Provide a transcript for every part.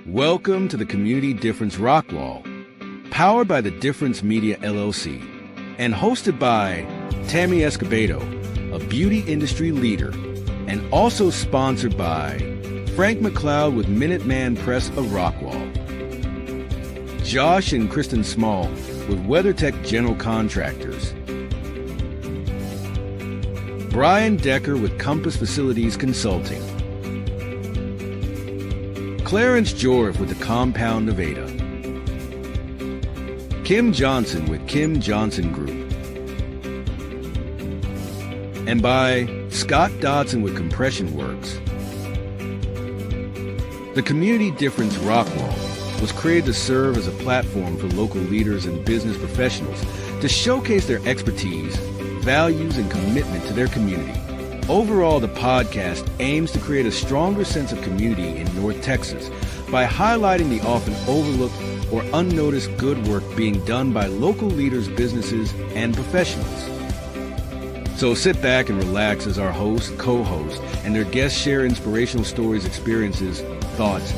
Welcome to the Community Difference Rockwall, powered by the Difference Media LLC, and hosted by Tammy Escobedo, a beauty industry leader, and also sponsored by Frank McLeod with Minuteman Press of Rockwall, Josh and Kristen Small with WeatherTech General Contractors, Brian Decker with Compass Facilities Consulting, Clarence Jorif with the Compound Nevada, Kim Johnson with Kim Johnson Group, and by Scott Dodson with Compression Works. The Community Difference Rockwall was created to serve as a platform for local leaders and business professionals to showcase their expertise, values, and commitment to their community. Overall, the podcast aims to create a stronger sense of community in North Texas by highlighting the often overlooked or unnoticed good work being done by local leaders, businesses, and professionals. So sit back and relax as our host, co-host, and their guests share inspirational stories, experiences, thoughts,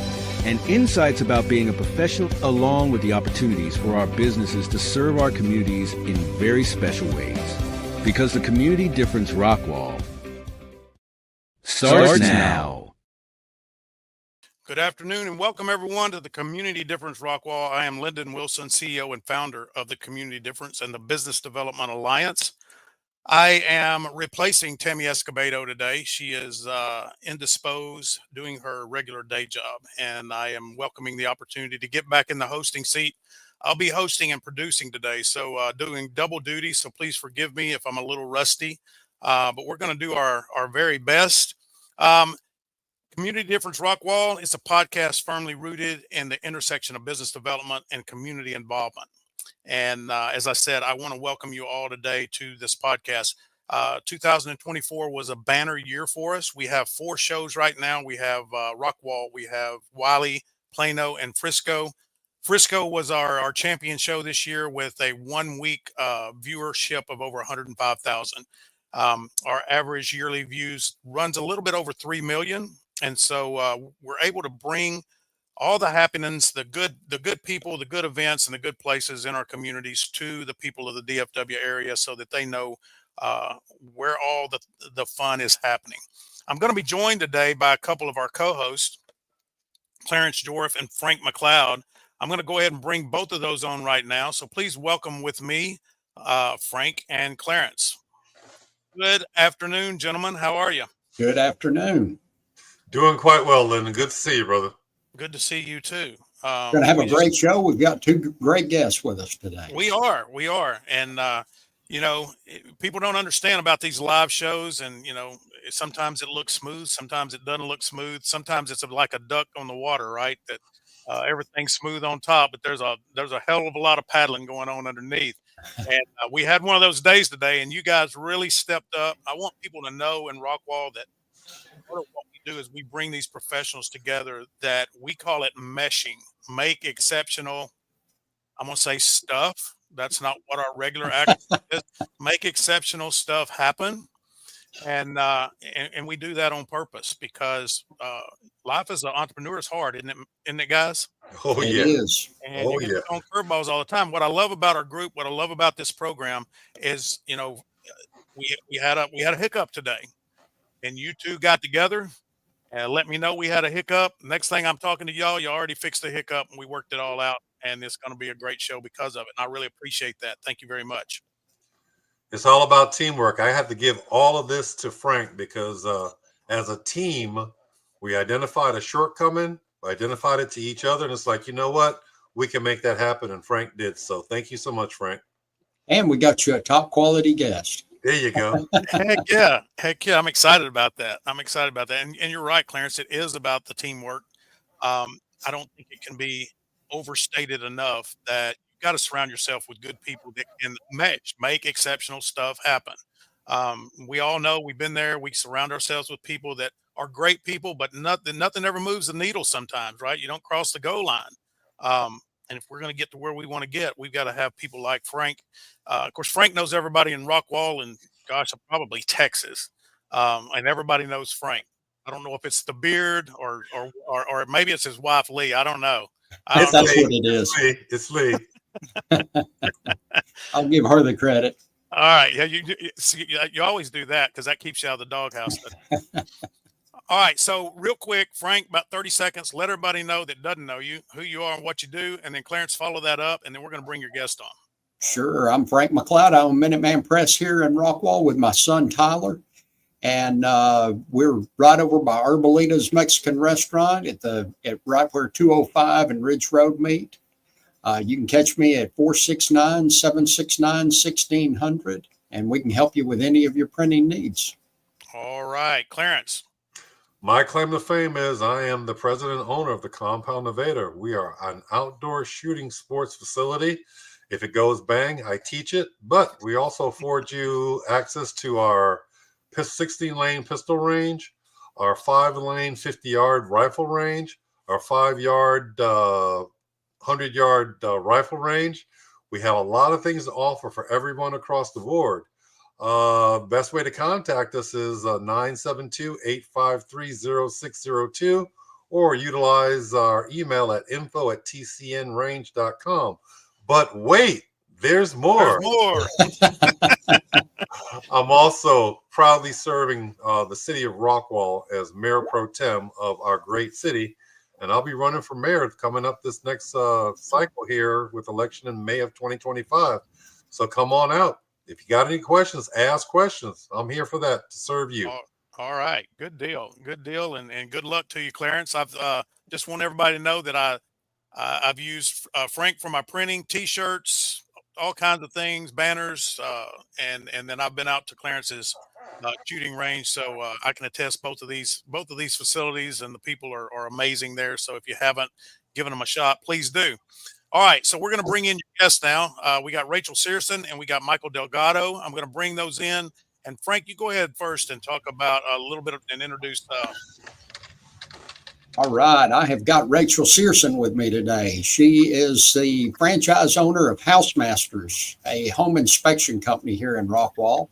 and insights about being a professional, along with the opportunities for our businesses to serve our communities in very special ways. Because the Community Difference Rockwall starts now. Good afternoon and welcome everyone to the Community Difference Rockwall. I am Lendon Wilson, CEO and founder of the Community Difference and the Business Development Alliance. I am replacing Tammy Escobedo today. She is indisposed, doing her regular day job, and I am welcoming the opportunity to get back in the hosting seat. I'll be hosting and producing today, so doing double duty, so please forgive me if I'm a little rusty, but we're going to do our very best. Community Difference Rockwall is a podcast firmly rooted in the intersection of business development and community involvement. And as I said, I want to welcome you all today to this podcast. 2024 was a banner year for us. We have 4 shows right now. We have Rockwall, we have Wiley, Plano, and Frisco. Frisco was our champion show this year with a 1-week viewership of over 105,000. Our average yearly views runs a little bit over 3 million. And so we're able to bring all the happenings, the good people, the good events, and the good places in our communities to the people of the DFW area so that they know where all the fun is happening. I'm going to be joined today by a couple of our co-hosts, Clarence Jorif and Frank McLeod. I'm going to go ahead and bring both of those on right now. So please welcome with me, Frank and Clarence. Good afternoon, gentlemen. How are you? Good afternoon. Doing quite well, Lyndon. Good to see you, brother. Good to see you too. We're going to have a great show. We've got 2 great guests with us today. We are. And, people don't understand about these live shows. And, sometimes it looks smooth. Sometimes it doesn't look smooth. Sometimes it's like a duck on the water, right? That everything's smooth on top, but there's a hell of a lot of paddling going on underneath. And we had one of those days today, and you guys really stepped up. I want people to know in Rockwall that what we do is we bring these professionals together that we call it meshing, make exceptional, I'm going to say stuff. That's not what our regular act is. Make exceptional stuff happen. And we do that on purpose because life as an entrepreneur is hard, isn't it, guys? Oh, yeah. It is. And you get on curveballs all the time. What I love about our group, what I love about this program is, we had a hiccup today. And you two got together and let me know we had a hiccup. Next thing I'm talking to y'all, you already fixed the hiccup and we worked it all out. And it's going to be a great show because of it. And I really appreciate that. Thank you very much. It's all about teamwork. I have to give all of this to Frank because as a team, we identified a shortcoming, identified it to each other. And it's like, you know what? We can make that happen. And Frank did. So thank you so much, Frank. And we got you a top quality guest. There you go. Heck yeah. I'm excited about that. And you're right, Clarence. It is about the teamwork. I don't think it can be overstated enough that you've got to surround yourself with good people that can make exceptional stuff happen. We all know we've been there. We surround ourselves with people that are great people, but nothing ever moves the needle sometimes, right? You don't cross the goal line. And if we're going to get to where we want to get, we've got to have people like Frank. Of course, Frank knows everybody in Rockwall and, gosh, probably Texas. And everybody knows Frank. I don't know if it's the beard or maybe it's his wife Lee. I don't know. That's what it is. It's Lee. I'll give her the credit. All right. Yeah, you always do that because that keeps you out of the doghouse. All right. So real quick, Frank, about 30 seconds. Let everybody know that doesn't know you, who you are and what you do. And then Clarence, follow that up. And then we're going to bring your guest on. Sure. I'm Frank McLeod. I own Minuteman Press here in Rockwall with my son, Tyler. And we're right over by Herbalita's Mexican restaurant at right where 205 and Ridge Road meet. You can catch me at 469-769-1600, and we can help you with any of your printing needs. All right, Clarence. My claim to fame is I am the president and owner of the Compound Invader. We are an outdoor shooting sports facility. If it goes bang, I teach it, but we also afford you access to our 16-lane pistol range, our 5-lane 50-yard rifle range, our 5-yard 100-yard rifle range. We have a lot of things to offer for everyone across the board. Best way to contact us is 972-853-0602 or utilize our email at info@tcnrange.com. But wait, there's more. I'm also proudly serving the city of Rockwall as mayor pro tem of our great city. And I'll be running for mayor coming up this next cycle here with election in May of 2025. So come on out. If you got any questions, ask questions. I'm here for that, to serve you. All right. Good deal. Good deal. And good luck to you, Clarence. I've just want everybody to know that I've used Frank for my printing, T-shirts, all kinds of things, banners, and then I've been out to Clarence's shooting range, so I can attest both of these facilities, and the people are amazing there. So if you haven't given them a shot, please do. All right, so we're going to bring in your guests now. We got Rachel Searson and we got Michael Delgado. I'm going to bring those in, and Frank, you go ahead first and talk about a little bit and introduce. All right, I have got Rachel Searson with me today. She is the franchise owner of HouseMasters, a home inspection company here in Rockwall.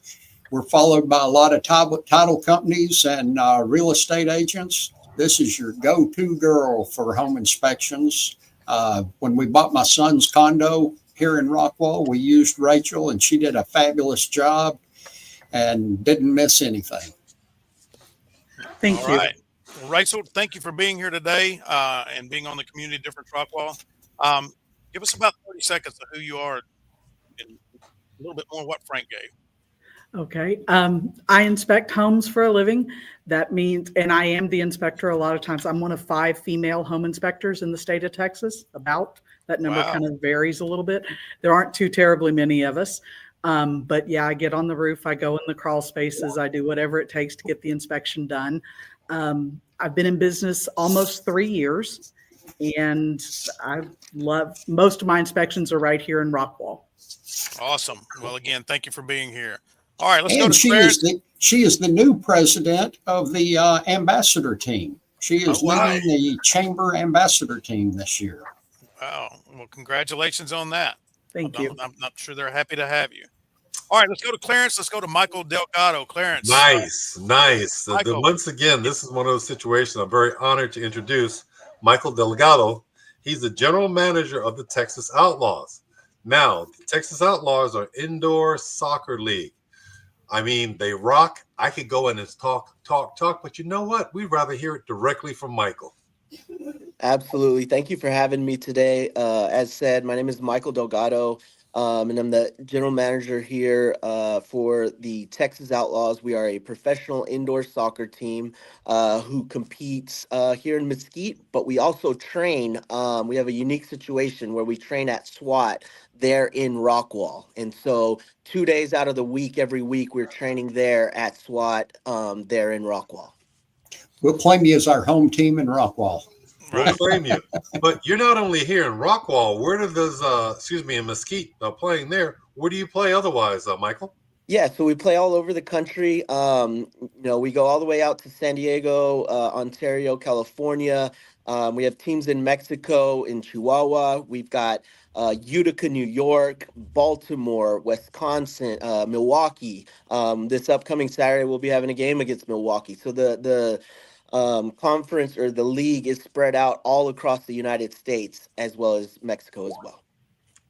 We're followed by a lot of title companies and real estate agents. This is your go-to girl for home inspections. When we bought my son's condo here in Rockwall, we used Rachel, and she did a fabulous job and didn't miss anything. Thank you. Right. Well, Rachel, thank you for being here today and being on the Community Difference Rockwall. Give us about 30 seconds of who you are and a little bit more what Frank gave. Okay. I inspect homes for a living. That means, and I am the inspector a lot of times. I'm one of 5 female home inspectors in the state of Texas. About that number kind of varies a little bit. There aren't too terribly many of us. But yeah, I get on the roof. I go in the crawl spaces. I do whatever it takes to get the inspection done. I've been in business almost 3 years, and I love most of my inspections are right here in Rockwall. Awesome. Well, again, thank you for being here. All right, let's go And to she is the new president of the ambassador team. She is leading the chamber ambassador team this year. Wow. Well, congratulations on that. Thank you. I'm not sure they're happy to have you. All right, let's go to Clarence. Let's go to Michael Delgado. Clarence. Nice. Michael. Once again, this is one of those situations I'm very honored to introduce Michael Delgado. He's the general manager of the Texas Outlaws. Now, the Texas Outlaws are indoor soccer league. I mean, they rock. I could go in and talk, but you know what? We'd rather hear it directly from Michael. Absolutely. Thank you for having me today. As said, my name is Michael Delgado, and I'm the general manager here for the Texas Outlaws. We are a professional indoor soccer team who competes here in Mesquite, but we also train. We have a unique situation where we train at SWAT there in Rockwall. And so 2 days out of the week, every week, we're training there at SWAT there in Rockwall. We'll claim you as our home team in Rockwall. We'll claim you. But you're not only here in Rockwall. Where does, in Mesquite playing there, where do you play otherwise, Michael? Yeah, so we play all over the country. We go all the way out to San Diego, Ontario, California. We have teams in Mexico, in Chihuahua. We've got Utica, New York, Baltimore, Wisconsin, Milwaukee. This upcoming Saturday, we'll be having a game against Milwaukee. So the conference or the league is spread out all across the United States as well as Mexico as well.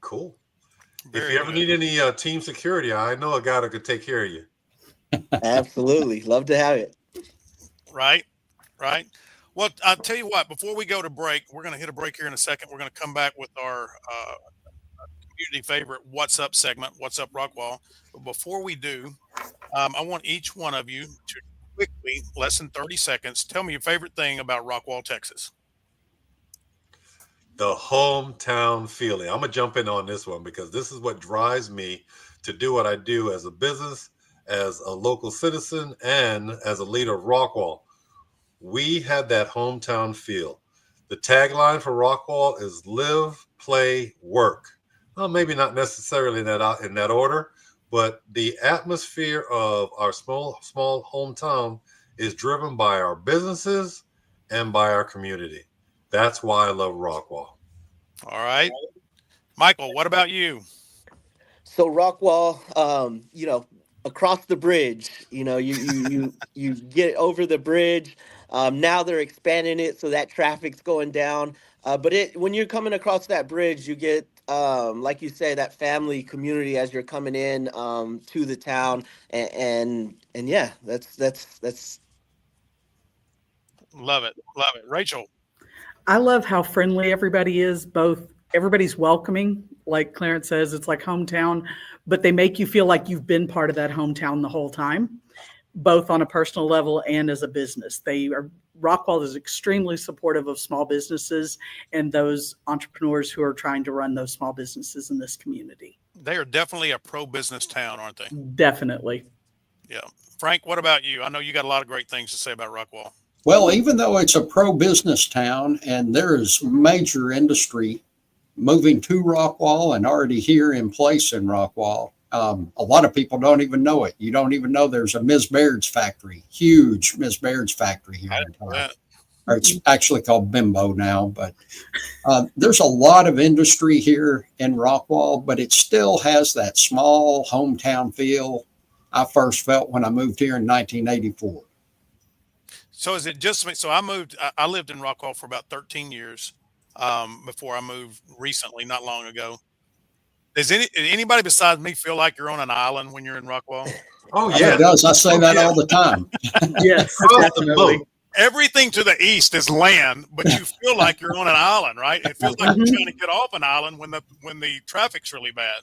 Cool. Very if you ever good. need any team security, I know a guy that could take care of you. Absolutely. Love to have it. Right. Well, I'll tell you what, before we go to break, we're going to hit a break here in a second. We're going to come back with our community favorite What's Up segment, What's Up Rockwall. But before we do, I want each one of you to quickly, less than 30 seconds, tell me your favorite thing about Rockwall, Texas. The hometown feeling. I'm going to jump in on this one because this is what drives me to do what I do as a business, as a local citizen, and as a leader of Rockwall. We had that hometown feel. The tagline for Rockwall is live, play, work. Well, maybe not necessarily in that order, but the atmosphere of our small hometown is driven by our businesses and by our community. That's why I love Rockwall. All right. Michael, what about you? So Rockwall, across the bridge, you get over the bridge. Now they're expanding it so that traffic's going down. But when you're coming across that bridge, you get, like you say, that family community as you're coming in to the town, and yeah, that's. Love it. Rachel. I love how friendly everybody is. Everybody's welcoming, like Clarence says, it's like hometown, but they make you feel like you've been part of that hometown the whole time, both on a personal level and as a business. Rockwall is extremely supportive of small businesses and those entrepreneurs who are trying to run those small businesses in this community. They are definitely a pro-business town, aren't they? Definitely. Yeah. Frank, what about you? I know you got a lot of great things to say about Rockwall. Well, even though it's a pro-business town and there is major industry moving to Rockwall and already here in place in Rockwall, a lot of people don't even know it. You don't even know there's a Ms. Baird's factory, huge Ms. Baird's factory here in town. Or it's actually called Bimbo now, but there's a lot of industry here in Rockwall, but it still has that small hometown feel I first felt when I moved here in 1984. So is it just me? So I lived in Rockwall for about 13 years before I moved recently, not long ago. Does anybody besides me feel like you're on an island when you're in Rockwall? Oh, yeah. It does. I say that all the time. Yes, definitely. Everything to the east is land, but you feel like you're on an island, right? It feels like you're trying to get off an island when the traffic's really bad.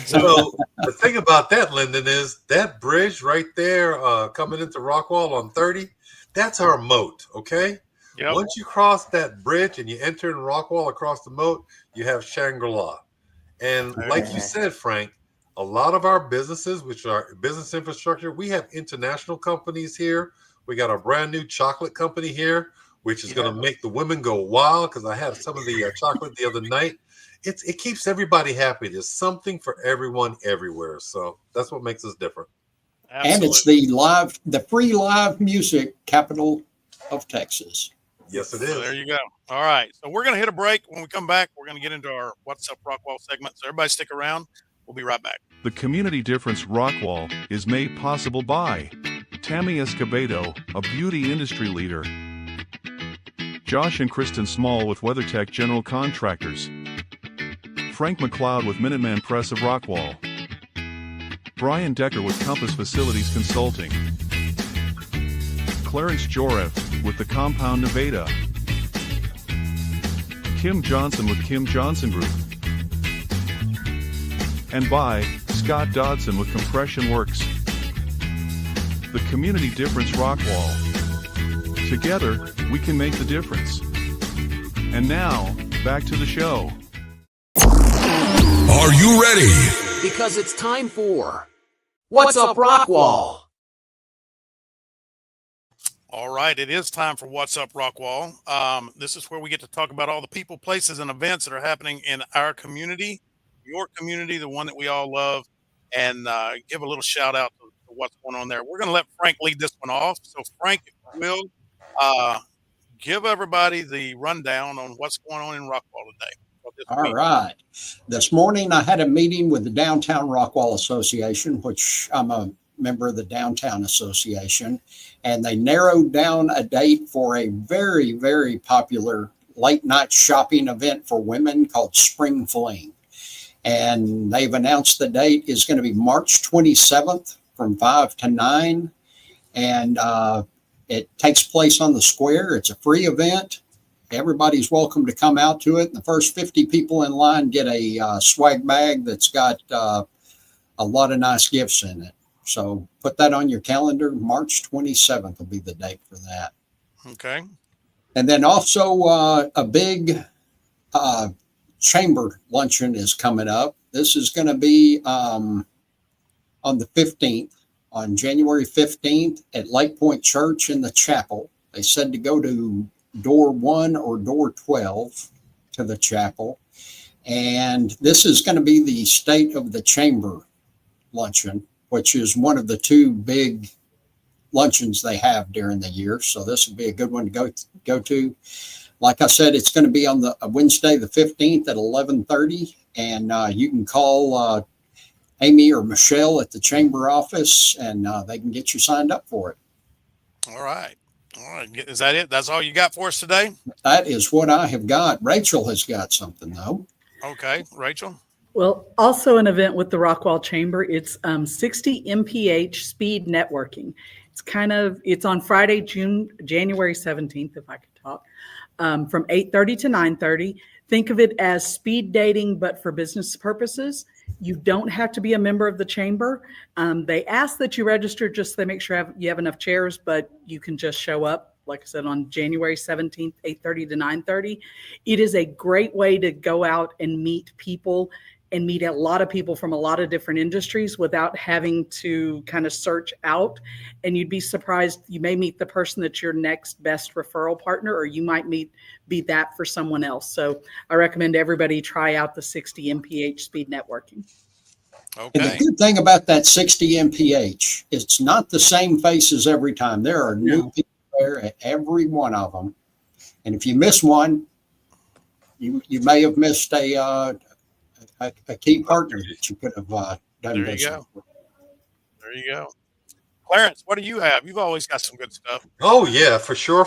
So the thing about that, Lendon, is that bridge right there coming into Rockwall on 30, that's our moat, okay? Yep. Once you cross that bridge and you enter in Rockwall across the moat, you have Shangri-La. And like you said, Frank, a lot of our businesses, which are business infrastructure, we have international companies here. We got a brand new chocolate company here, which is going to make the women go wild because I had some of the chocolate the other night. It keeps everybody happy. There's something for everyone everywhere. So that's what makes us different. Absolutely. And it's the free live music capital of Texas. Yes, it is. So there you go. All right. So we're going to hit a break. When we come back, we're going to get into our What's Up Rockwall segment. So everybody stick around. We'll be right back. The Community Difference Rockwall is made possible by Tammy Escobedo, a beauty industry leader, Josh and Kristen Small with WeatherTech General Contractors, Frank McLeod with Minuteman Press of Rockwall, Brian Decker with Compass Facilities Consulting, Clarence Jorif with the Compound Nevada, Kim Johnson with Kim Johnson Group, and by Scott Dodson with Compression Works. The Community Difference Rockwall. Together, we can make the difference. And now, back to the show. Are you ready? Because it's time for What's Up Rockwall? All right. It is time for What's Up Rockwall. This is where we get to talk about all the people, places, and events that are happening in our community, your community, the one that we all love, and give a little shout out to what's going on there. We're going to let Frank lead this one off. So Frank, if you will, give everybody the rundown on what's going on in Rockwall today. All right. This morning I had a meeting with the Downtown Rockwall Association, which I'm a member of the Downtown Association, and they narrowed down a date for a very, very popular late night shopping event for women called Spring Fling. And they've announced the date is going to be March 27th from 5 to 9. And it takes place on the square. It's a free event. Everybody's welcome to come out to it. And the first 50 people in line get a swag bag that's got a lot of nice gifts in it. So put that on your calendar. March 27th will be the date for that. Okay. And then also a big chamber luncheon is coming up. This is going to be on the 15th, on January 15th at Lake Point Church in the chapel. They said to go to door 1 or door 12 to the chapel. And this is going to be the State of the Chamber luncheon, which is one of the two big luncheons they have during the year. So this will be a good one to go to. Like I said, it's going to be on the Wednesday, the 15th at 11:30. And you can call Amy or Michelle at the chamber office, and they can get you signed up for it. All right. All right. Is that it? That's all you got for us today? That is what I have got. Rachel has got something, though. Okay. Rachel? Well, also an event with the Rockwall Chamber. It's 60 mph speed networking. It's on Friday, January 17th, if I could talk, from 8:30 to 9:30. Think of it as speed dating, but for business purposes. You don't have to be a member of the chamber. They ask that you register just so they make sure you have enough chairs, but you can just show up, like I said, on January 17th, 8:30 to 9:30. It is a great way to go out and meet people and meet a lot of people from a lot of different industries without having to kind of search out. And you'd be surprised, you may meet the person that's your next best referral partner, or you might be that for someone else. So I recommend everybody try out the 60 mph speed networking. Okay. And the good thing about that 60 mph, it's not the same faces every time. There are new people there at every one of them. And if you miss one, you may have missed a key partner that you could have done business with. There you go. Clarence, what do you have? You've always got some good stuff. Oh yeah, for sure.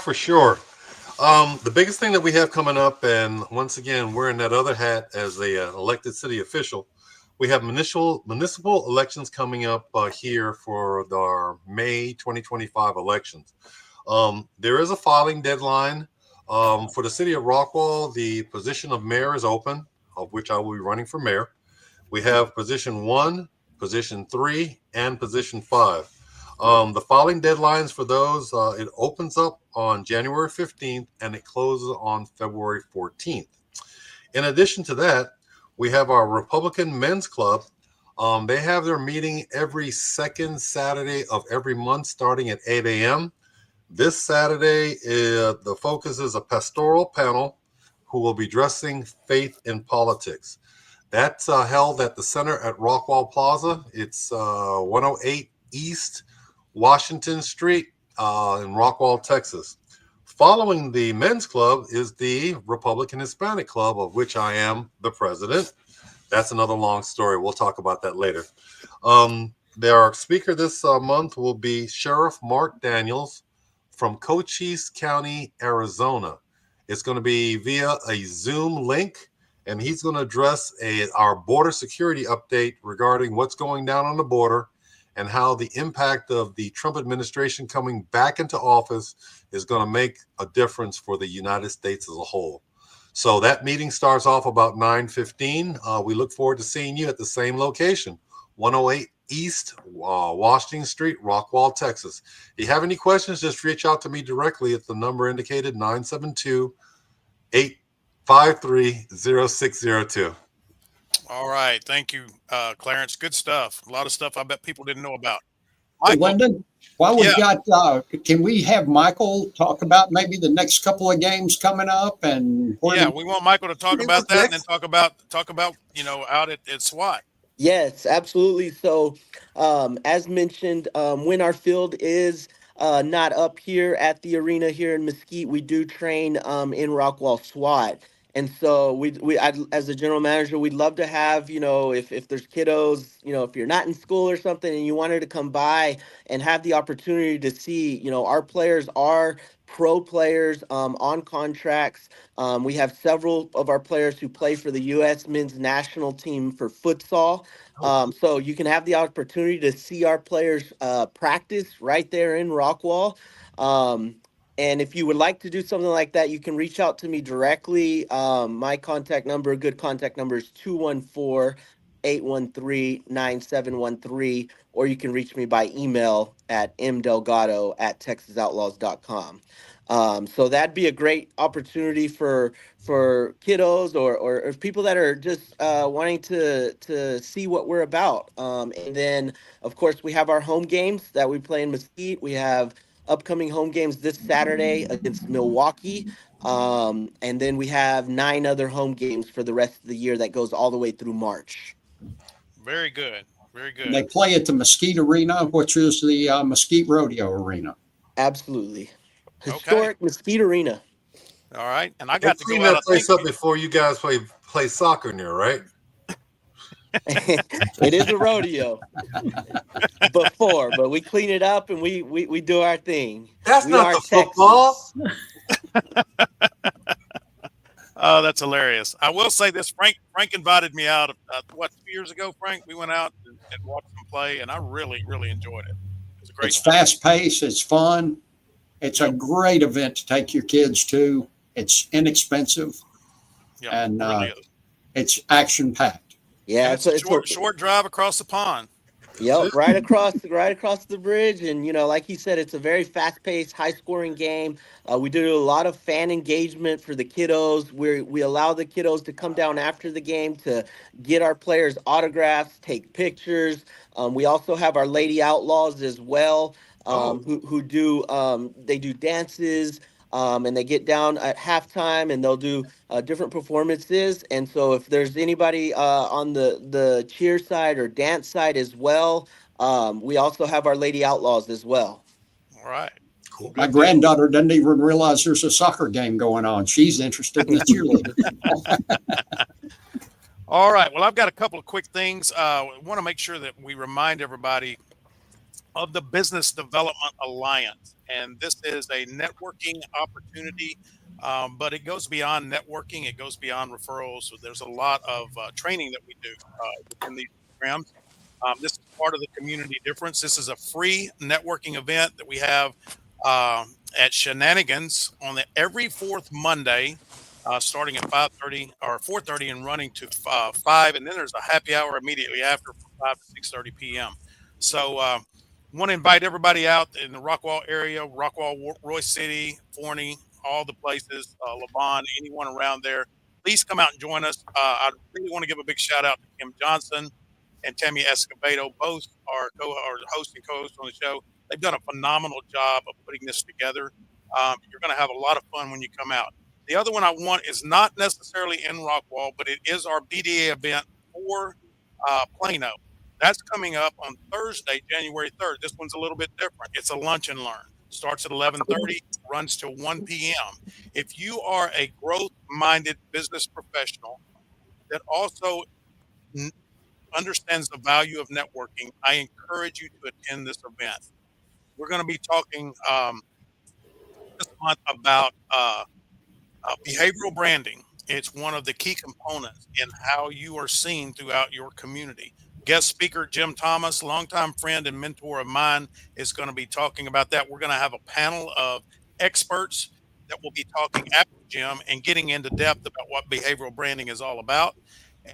The biggest thing that we have coming up, and once again, wearing that other hat as a elected city official, we have municipal elections coming up here for our May 2025 elections. There is a filing deadline for the city of Rockwall. The position of mayor is open, of which I will be running for mayor. We have position 1, position 3, and position 5. The filing deadlines for those, it opens up on January 15th and it closes on February 14th. In addition to that, we have our Republican Men's Club. They have their meeting every second Saturday of every month starting at 8 a.m. This Saturday, the focus is a pastoral panel who will be addressing faith in politics. That's held at the center at Rockwall Plaza. It's 108 East Washington Street in Rockwall, Texas. Following the men's club is the Republican Hispanic Club, of which I am the president. That's another long story. We'll talk about that later. Our speaker this month will be Sheriff Mark Daniels from Cochise County, Arizona. It's going to be via a Zoom link, and he's going to address our border security update regarding what's going down on the border and how the impact of the Trump administration coming back into office is going to make a difference for the United States as a whole. So that meeting starts off about 9:15. We look forward to seeing you at the same location, 108 East Washington Street, Rockwall, Texas. If you have any questions, just reach out to me directly at the number indicated, 972-853-0602. All right. Thank you, Clarence. Good stuff. A lot of stuff I bet people didn't know about. Hey, Lendon, while we've got, can we have Michael talk about maybe the next couple of games coming up? And we want Michael to talk about that and then talk about out at SWAT. Yes, absolutely. So, as mentioned, when our field is not up here at the arena here in Mesquite, we do train in Rockwall SWAT. And so as a general manager, we'd love to have, if there's kiddos, if you're not in school or something and you wanted to come by and have the opportunity to see, our players are pro players on contracts. We have several of our players who play for the U.S. men's national team for futsal. So you can have the opportunity to see our players practice right there in Rockwall. And if you would like to do something like that, you can reach out to me directly. My good contact number is 214-813-9713, or you can reach me by email at mdelgado@texasoutlaws.com. So that'd be a great opportunity for kiddos or people that are just wanting to see what we're about. And then, of course, we have our home games that we play in Mesquite. We have upcoming home games this Saturday against Milwaukee. And then we have 9 other home games for the rest of the year that goes all the way through March. Very good. Very good. They play at the Mesquite Arena, which is the Mesquite Rodeo Arena. Absolutely. Historic Mesquite Arena. All right. And I got to clean go out. that place up before you guys play soccer in there, right? It is a rodeo but we clean it up and we do our thing. That's we not the football. Oh, that's hilarious. I will say this. Frank invited me out 2 years ago, Frank? We went out and watched them play, and I really, really enjoyed it. It was a great It's fast paced. It's fun. It's a great event to take your kids to. It's inexpensive. Yeah, and it really is. It's action packed. Yeah, it's a short drive across the pond. Yep, right across the bridge, and like he said, it's a very fast-paced, high-scoring game. We do a lot of fan engagement for the kiddos. We allow the kiddos to come down after the game to get our players' autographs, take pictures. We also have our Lady Outlaws as well, who do they do dances. And they get down at halftime and they'll do different performances. And so if there's anybody on the cheer side or dance side as well, we also have our Lady Outlaws as well. All right. Cool. My granddaughter doesn't even realize there's a soccer game going on. She's interested in the cheerleading. All right. Well, I've got a couple of quick things. I want to make sure that we remind everybody of the Business Development Alliance. And this is a networking opportunity, but it goes beyond networking. It goes beyond referrals. So there's a lot of training that we do within these programs. This is part of the Community Difference. This is a free networking event that we have at Shenanigans on every fourth Monday, starting at 5:30 or 4:30 and running to 5. And then there's a happy hour immediately after from 5 to 6:30 p.m. So, want to invite everybody out in the Rockwall area, Rockwall, Royce City, Forney, all the places, Lavon, anyone around there. Please come out and join us. I really want to give a big shout out to Kim Johnson and Tammy Escobedo. Both are host and co-host on the show. They've done a phenomenal job of putting this together. You're going to have a lot of fun when you come out. The other one I want is not necessarily in Rockwall, but it is our BDA event for Plano. That's coming up on Thursday, January 3rd. This one's a little bit different. It's a lunch and learn. Starts at 11:30, runs till 1 p.m. If you are a growth-minded business professional that also understands the value of networking, I encourage you to attend this event. We're going to be talking this month about behavioral branding. It's one of the key components in how you are seen throughout your community. Guest speaker Jim Thomas, longtime friend and mentor of mine, is going to be talking about that. We're going to have a panel of experts that will be talking after Jim and getting into depth about what behavioral branding is all about.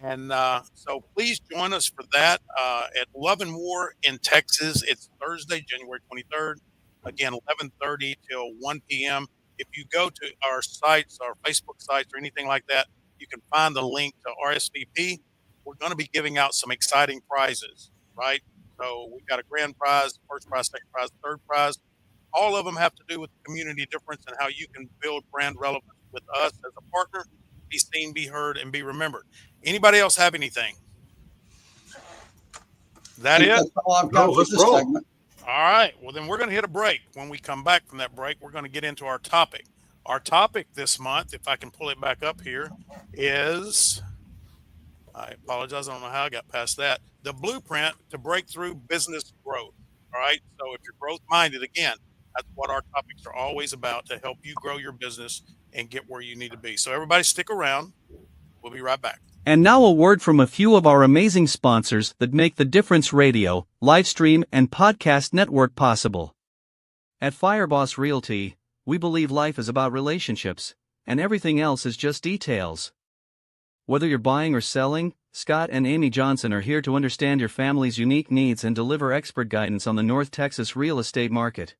And so please join us for that at Love and War in Texas. It's Thursday, January 23rd. Again, 11:30 till 1 p.m. If you go to our sites, our Facebook sites, or anything like that, you can find the link to RSVP. We're going to be giving out some exciting prizes, right? So we've got a grand prize, first prize, second prize, third prize. All of them have to do with the community difference and how you can build brand relevance with us as a partner, be seen, be heard, and be remembered. Anybody else have anything? That it? That's all I've got for this segment. All right. Well, then we're going to hit a break. When we come back from that break, we're going to get into our topic. Our topic this month, if I can pull it back up here, is, I apologize, I don't know how I got past that, the blueprint to breakthrough business growth. All right. So if you're growth minded, again, that's what our topics are always about, to help you grow your business and get where you need to be. So everybody stick around. We'll be right back. And now a word from a few of our amazing sponsors that make the Difference Radio, live stream, and podcast network possible. At Fireboss Realty, we believe life is about relationships, and everything else is just details. Whether you're buying or selling, Scott and Amy Johnson are here to understand your family's unique needs and deliver expert guidance on the North Texas real estate market.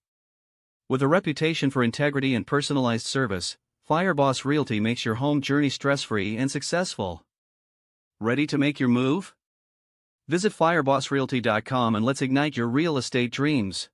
With a reputation for integrity and personalized service, Fireboss Realty makes your home journey stress-free and successful. Ready to make your move? Visit firebossrealty.com and let's ignite your real estate dreams.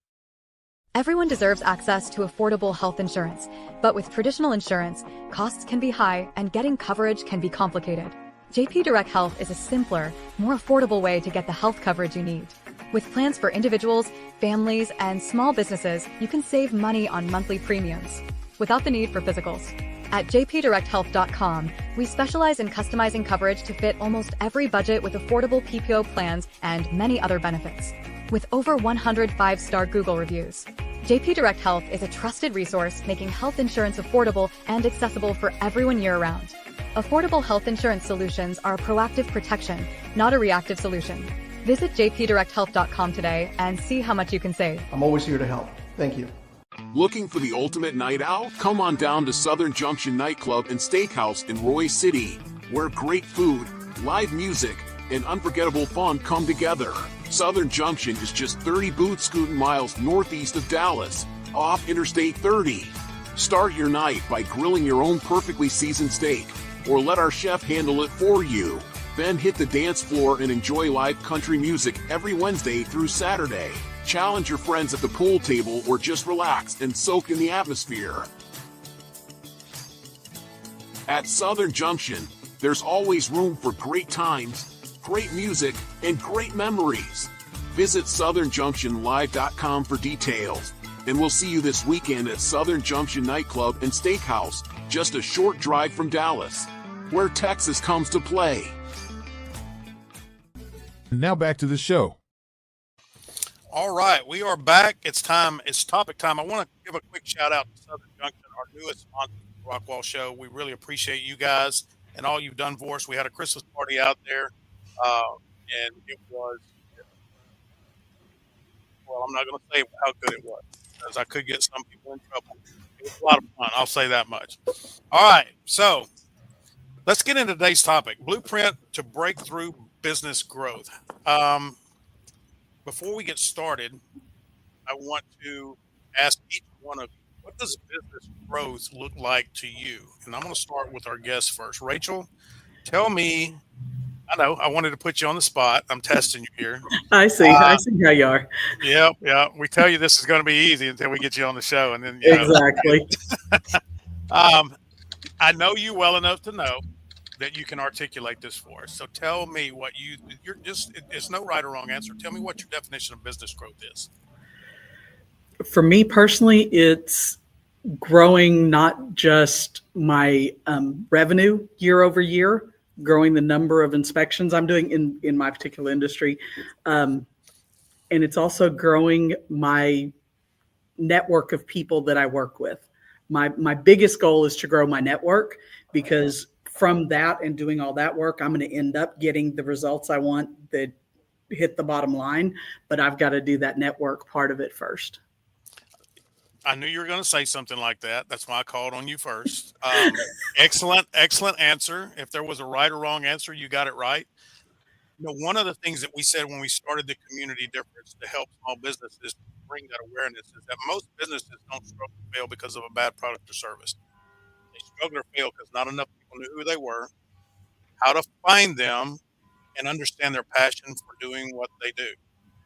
Everyone deserves access to affordable health insurance, but with traditional insurance, costs can be high and getting coverage can be complicated. JP Direct Health is a simpler, more affordable way to get the health coverage you need. With plans for individuals, families, and small businesses, you can save money on monthly premiums without the need for physicals. At jpdirecthealth.com, we specialize in customizing coverage to fit almost every budget with affordable PPO plans and many other benefits. With over 100 5-star Google reviews, JP Direct Health is a trusted resource making health insurance affordable and accessible for everyone year-round. Affordable health insurance solutions are a proactive protection, not a reactive solution. Visit jpdirecthealth.com today and see how much you can save. I'm always here to help. Thank you. Looking for the ultimate night out? Come on down to Southern Junction Nightclub and Steakhouse in Roy City, where great food, live music, and unforgettable fun come together. Southern Junction is just 30 boot-scooting miles northeast of Dallas, off Interstate 30. Start your night by grilling your own perfectly seasoned steak, or let our chef handle it for you. Then hit the dance floor and enjoy live country music every Wednesday through Saturday. Challenge your friends at the pool table or just relax and soak in the atmosphere. At Southern Junction, there's always room for great times, great music, and great memories. Visit southernjunctionlive.com for details, and we'll see you this weekend at Southern Junction Nightclub and Steakhouse, just a short drive from Dallas, where Texas comes to play. Now back to the show. All right, we are back. It's time. It's topic time. I want to give a quick shout out to Southern Junction, our newest sponsor of the Rockwall Show. We really appreciate you guys and all you've done for us. We had a Christmas party out there, and it was, well, I'm not going to say how good it was, because I could get some people in trouble. It was a lot of fun. I'll say that much. All right, so let's get into today's topic: blueprint to breakthrough business growth. Before we get started, I want to ask each one of you, what does business growth look like to you? And I'm going to start with our guest first. Rachel, tell me, I know I wanted to put you on the spot. I'm testing you here. I see how you are. Yeah. We tell you this is going to be easy until we get you on the show. And then, you know. Exactly. I know you well enough to know that you can articulate this for us. So tell me what you're just, it's no right or wrong answer. Tell me what your definition of business growth is. For me personally, it's growing not just my revenue year over year, growing the number of inspections I'm doing in my particular industry. And it's also growing my network of people that I work with. My biggest goal is to grow my network, because from that and doing all that work, I'm going to end up getting the results I want that hit the bottom line, but I've got to do that network part of it first. I knew you were going to say something like that. That's why I called on you first. Excellent answer. If there was a right or wrong answer, you got it right. You know, one of the things that we said when we started the community difference to help small businesses bring that awareness is that most businesses don't struggle to fail because of a bad product or service. They struggle to fail because not enough people knew who they were, how to find them, and understand their passion for doing what they do.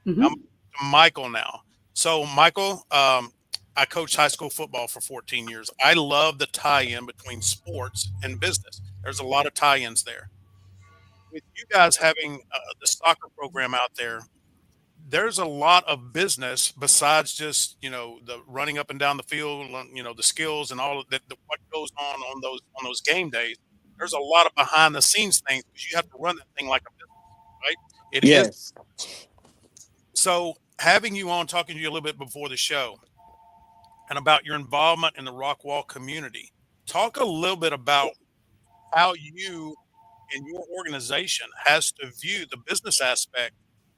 Mm-hmm. I'm to Michael now. So, Michael, I coached high school football for 14 years. I love the tie-in between sports and business. There's a lot of tie-ins there. With you guys having the soccer program out there, there's a lot of business besides just, the running up and down the field, the skills and all of that, what goes on those game days. There's a lot of behind the scenes things because you have to run that thing like a business, right? It is. Yes. So having you on, talking to you a little bit before the show and about your involvement in the Rockwall community, talk a little bit about how you and your organization has to view the business aspect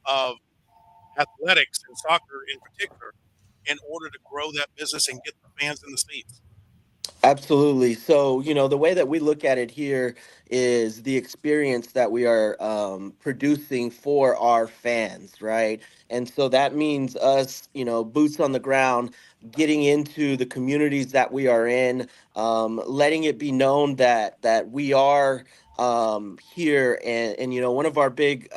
of athletics and soccer in particular in order to grow that business and get the fans in the seats. Absolutely. So, the way that we look at it here is the experience that we are producing for our fans, right? And so that means us, boots on the ground, getting into the communities that we are in, letting it be known that we are here. And one of our big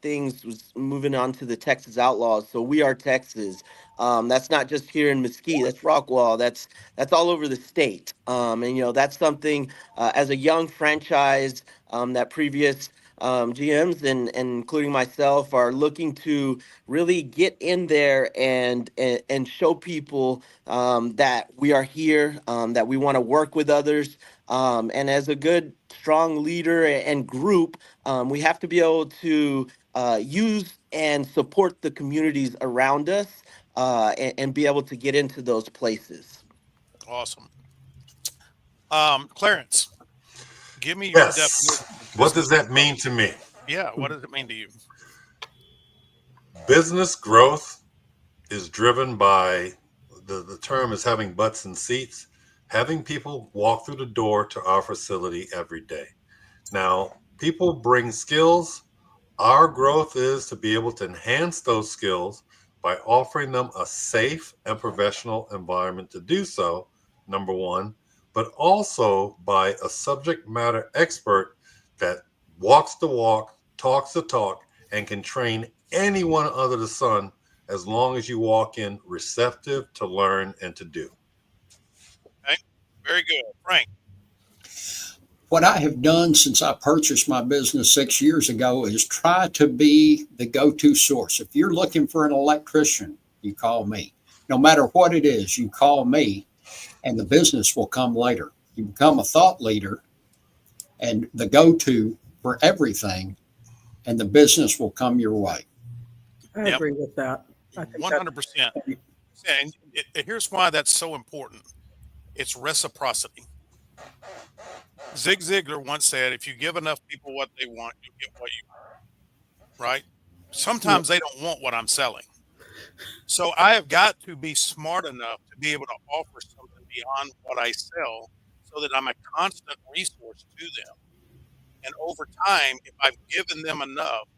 things was moving on to the Texas Outlaws. So we are Texas. That's not just here in Mesquite. That's Rockwall. That's all over the state. And that's something as a young franchise that previous GMs and including myself are looking to really get in there and show people that we are here, that we want to work with others. And as a good, strong leader and group, we have to be able to use and support the communities around us and be able to get into those places. Awesome. Clarence, give me your Yes. definition. What does that mean to me? Yeah, what does it mean to you? Business growth is driven by the term is having butts and seats, having people walk through the door to our facility every day. Now, people bring skills. Our growth is to be able to enhance those skills by offering them a safe and professional environment to do so, number one, but also by a subject matter expert that walks the walk, talks the talk, and can train anyone under the sun as long as you walk in receptive to learn and to do. Okay, very good. Frank. What I have done since I purchased my business 6 years ago is try to be the go-to source. If you're looking for an electrician, you call me. No matter what it is, you call me, and the business will come later. You become a thought leader and the go-to for everything, and the business will come your way. I agree with that. I think 100%. And here's why that's so important. It's reciprocity. Zig Ziglar once said, if you give enough people what they want, you get what you want, right? Sometimes they don't want what I'm selling. So I have got to be smart enough to be able to offer something beyond what I sell so that I'm a constant resource to them. And over time, if I've given them enough,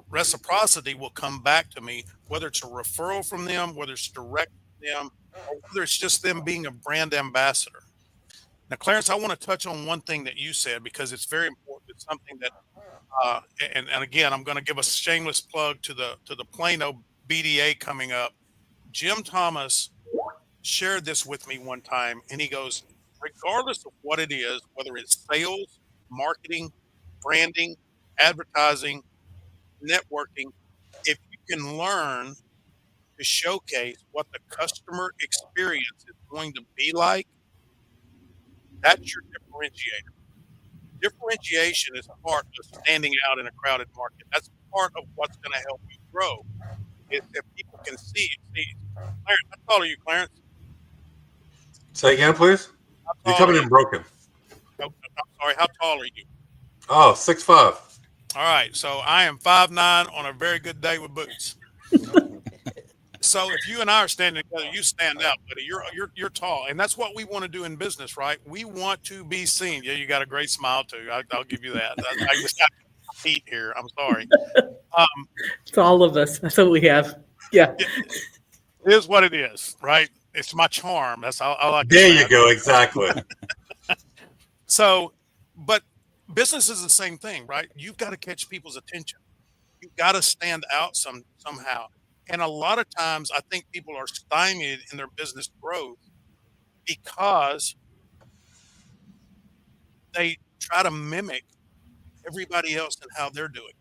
reciprocity will come back to me, whether it's a referral from them, whether it's direct from them, or whether it's just them being a brand ambassador. Now, Clarence, I want to touch on one thing that you said because it's very important. It's something that, and again, I'm going to give a shameless plug to the Plano BDA coming up. Jim Thomas shared this with me one time, and he goes, regardless of what it is, whether it's sales, marketing, branding, advertising, networking, if you can learn to showcase what the customer experience is going to be like, that's your differentiator. Differentiation is part of standing out in a crowded market. That's part of what's going to help you grow. If people can see. Clarence, how tall are you, Clarence? Say again, please. You're coming in broken. Oh, I'm sorry. How tall are you? Oh, 6'5". All right. So I am 5'9" on a very good day with boots. So if you and I are standing together, you stand out, buddy. You're tall, and that's what we want to do in business, right? We want to be seen. Yeah, you got a great smile too. I'll give you that. I just got feet here. I'm sorry. It's all of us. That's what we have. Yeah. It is what it is, right? It's my charm. That's all I like. There you go. Exactly. So, but business is the same thing, right? You've got to catch people's attention. You've got to stand out somehow. And a lot of times I think people are stymied in their business growth because they try to mimic everybody else and how they're doing.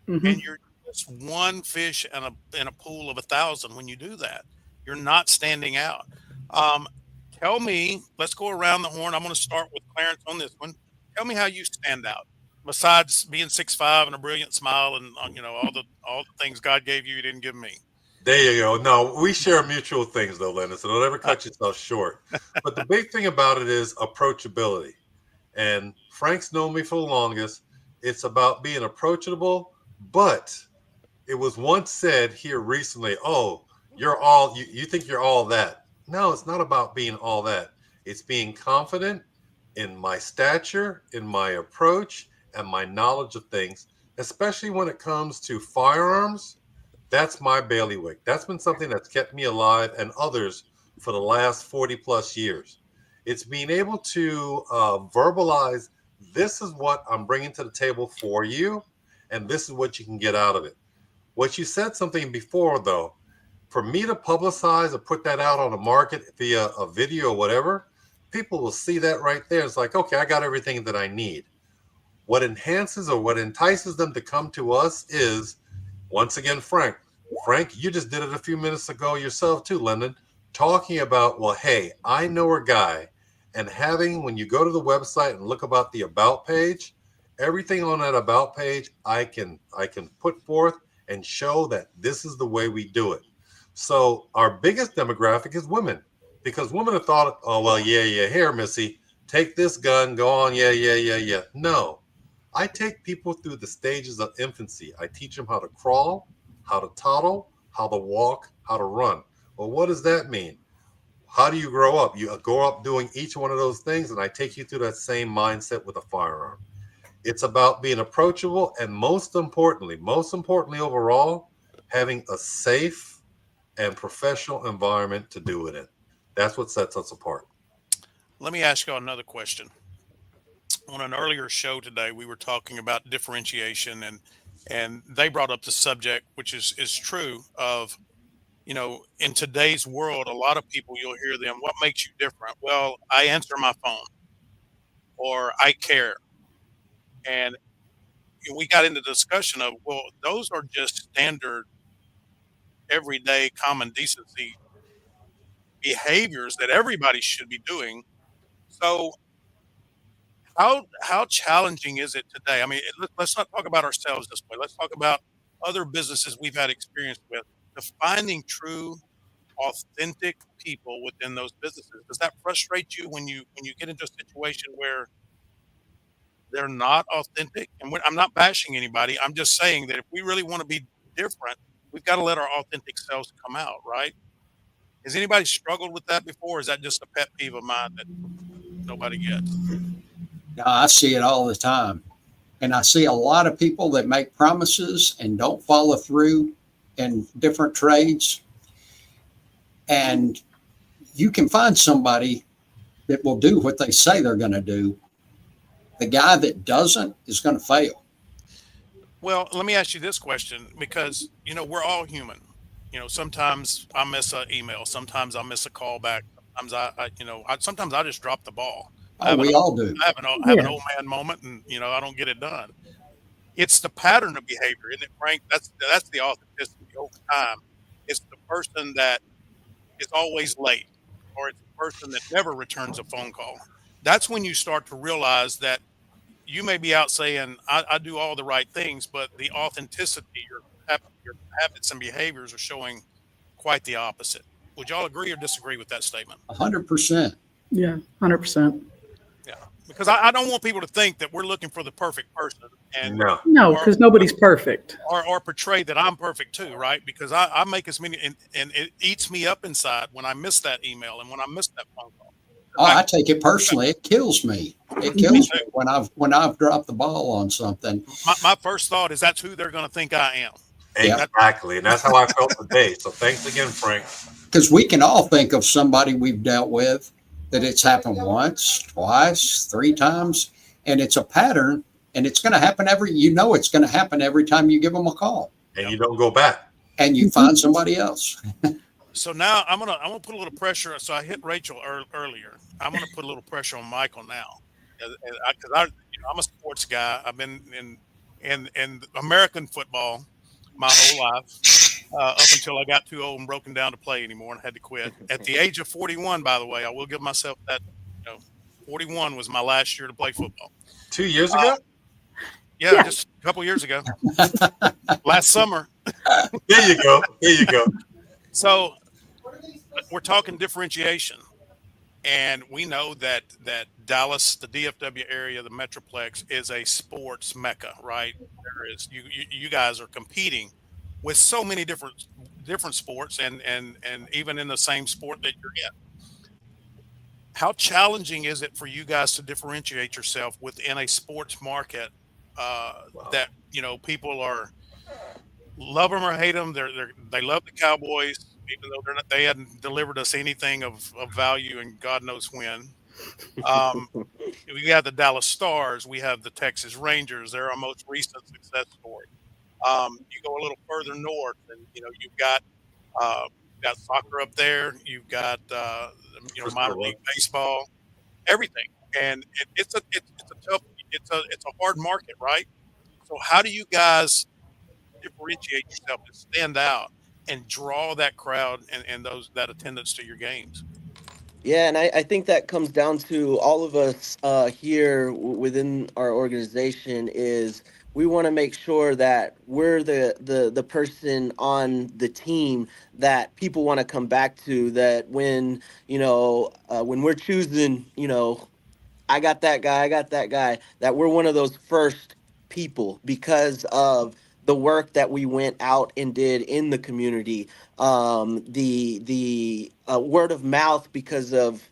Mm-hmm. And you're just one fish in a pool of 1,000 when you do that. You're not standing out. Um, Tell me, let's go around the horn. I'm going to start with Clarence on this one. Tell me how you stand out besides being 6'5" and a brilliant smile and all the things God gave you, He didn't give me. There you go. No, we share mutual things though, Lendon, so don't ever cut yourself short. But the big thing about it is approachability. And Frank's known me for the longest. It's about being approachable, but it was once said here recently, oh, you think you're all that. No, it's not about being all that. It's being confident in my stature, in my approach, and my knowledge of things, especially when it comes to firearms. That's my bailiwick. That's been something that's kept me alive and others for the last 40 plus years. It's being able to verbalize, this is what I'm bringing to the table for you, and this is what you can get out of it. What you said something before, though, for me to publicize or put that out on the market via a video or whatever, people will see that right there. It's like, okay, I got everything that I need. What enhances or what entices them to come to us is, once again, Frank, you just did it a few minutes ago yourself too, Lendon, talking about, well, hey, I know a guy, and when you go to the website and look about the about page, everything on that about page, I can put forth and show that this is the way we do it. So our biggest demographic is women, because women have thought, oh, well, yeah, here, Missy, take this gun, go on, yeah. No, I take people through the stages of infancy. I teach them how to crawl, how to toddle, how to walk, how to run. Well, what does that mean? How do you grow up? You grow up doing each one of those things, and I take you through that same mindset with a firearm. It's about being approachable, and most importantly overall, having a safe and professional environment to do it in. That's what sets us apart. Let me ask you another question. On an earlier show today, we were talking about differentiation, and they brought up the subject, which is true, of, in today's world, a lot of people, you'll hear them, what makes you different? Well, I answer my phone, or I care. And we got into discussion of, well, those are just standard, everyday, common decency behaviors that everybody should be doing. So how challenging is it today? I mean, let's not talk about ourselves this way. Let's talk about other businesses we've had experience with. Finding true, authentic people within those businesses. Does that frustrate you when you get into a situation where they're not authentic? And I'm not bashing anybody. I'm just saying that if we really want to be different, we've got to let our authentic selves come out, right? Has anybody struggled with that before? Or is that just a pet peeve of mine that nobody gets? No, I see it all the time. And I see a lot of people that make promises and don't follow through in different trades. And you can find somebody that will do what they say they're going to do. The guy that doesn't is going to fail. Well, let me ask you this question, because, we're all human. Sometimes I miss an email. Sometimes I miss a call back. Sometimes sometimes I just drop the ball. We all do. I have an old man moment, and I don't get it done. It's the pattern of behavior, isn't it, Frank? That's the authenticity over time. It's the person that is always late, or it's the person that never returns a phone call. That's when you start to realize that you may be out saying, I do all the right things, but the authenticity, your habits and behaviors are showing quite the opposite. Would y'all agree or disagree with that statement? 100%. Yeah, 100%. Yeah, because I don't want people to think that we're looking for the perfect person. And no, because nobody's perfect. Or portray that I'm perfect too, right? Because I make as many, and it eats me up inside when I miss that email and when I miss that phone call. Oh, I take it personally. It kills me. It kills me when I've dropped the ball on something. My first thought is that's who they're going to think I am. Exactly. And that's how I felt today. So thanks again, Frank. Because we can all think of somebody we've dealt with that it's happened once, twice, 3 times, and it's a pattern, and it's going to happen it's going to happen every time you give them a call. And you don't go back. And you find somebody else. So now I'm gonna put a little pressure. So I hit Rachel earlier. I'm gonna put a little pressure on Michael now, because I'm a sports guy. I've been in American football my whole life up until I got too old and broken down to play anymore and had to quit. At the age of 41, by the way, I will give myself that. 41 was my last year to play football. 2 years ago? Yeah, just a couple years ago. Last summer. There you go. There you go. So we're talking differentiation. And we know that Dallas, the DFW area, the Metroplex, is a sports mecca, right? There is you guys are competing with so many different sports, and even in the same sport that you're in. How challenging is it for you guys to differentiate yourself within a sports market that people are love them or hate them? They love the Cowboys, even though they hadn't delivered us anything of value, and God knows when. We have the Dallas Stars, we have the Texas Rangers. They're our most recent success story. You go a little further north, and you've got soccer up there. You've got minor league baseball, everything, and it's a tough, it's a hard market, right? So how do you guys differentiate yourself to stand out and draw that crowd and that attendance to your games? Yeah, and I think that comes down to all of us here within our organization is we want to make sure that we're the person on the team that people want to come back to, that when we're choosing, I got that guy, that we're one of those first people because of the work that we went out and did in the community, the word of mouth because of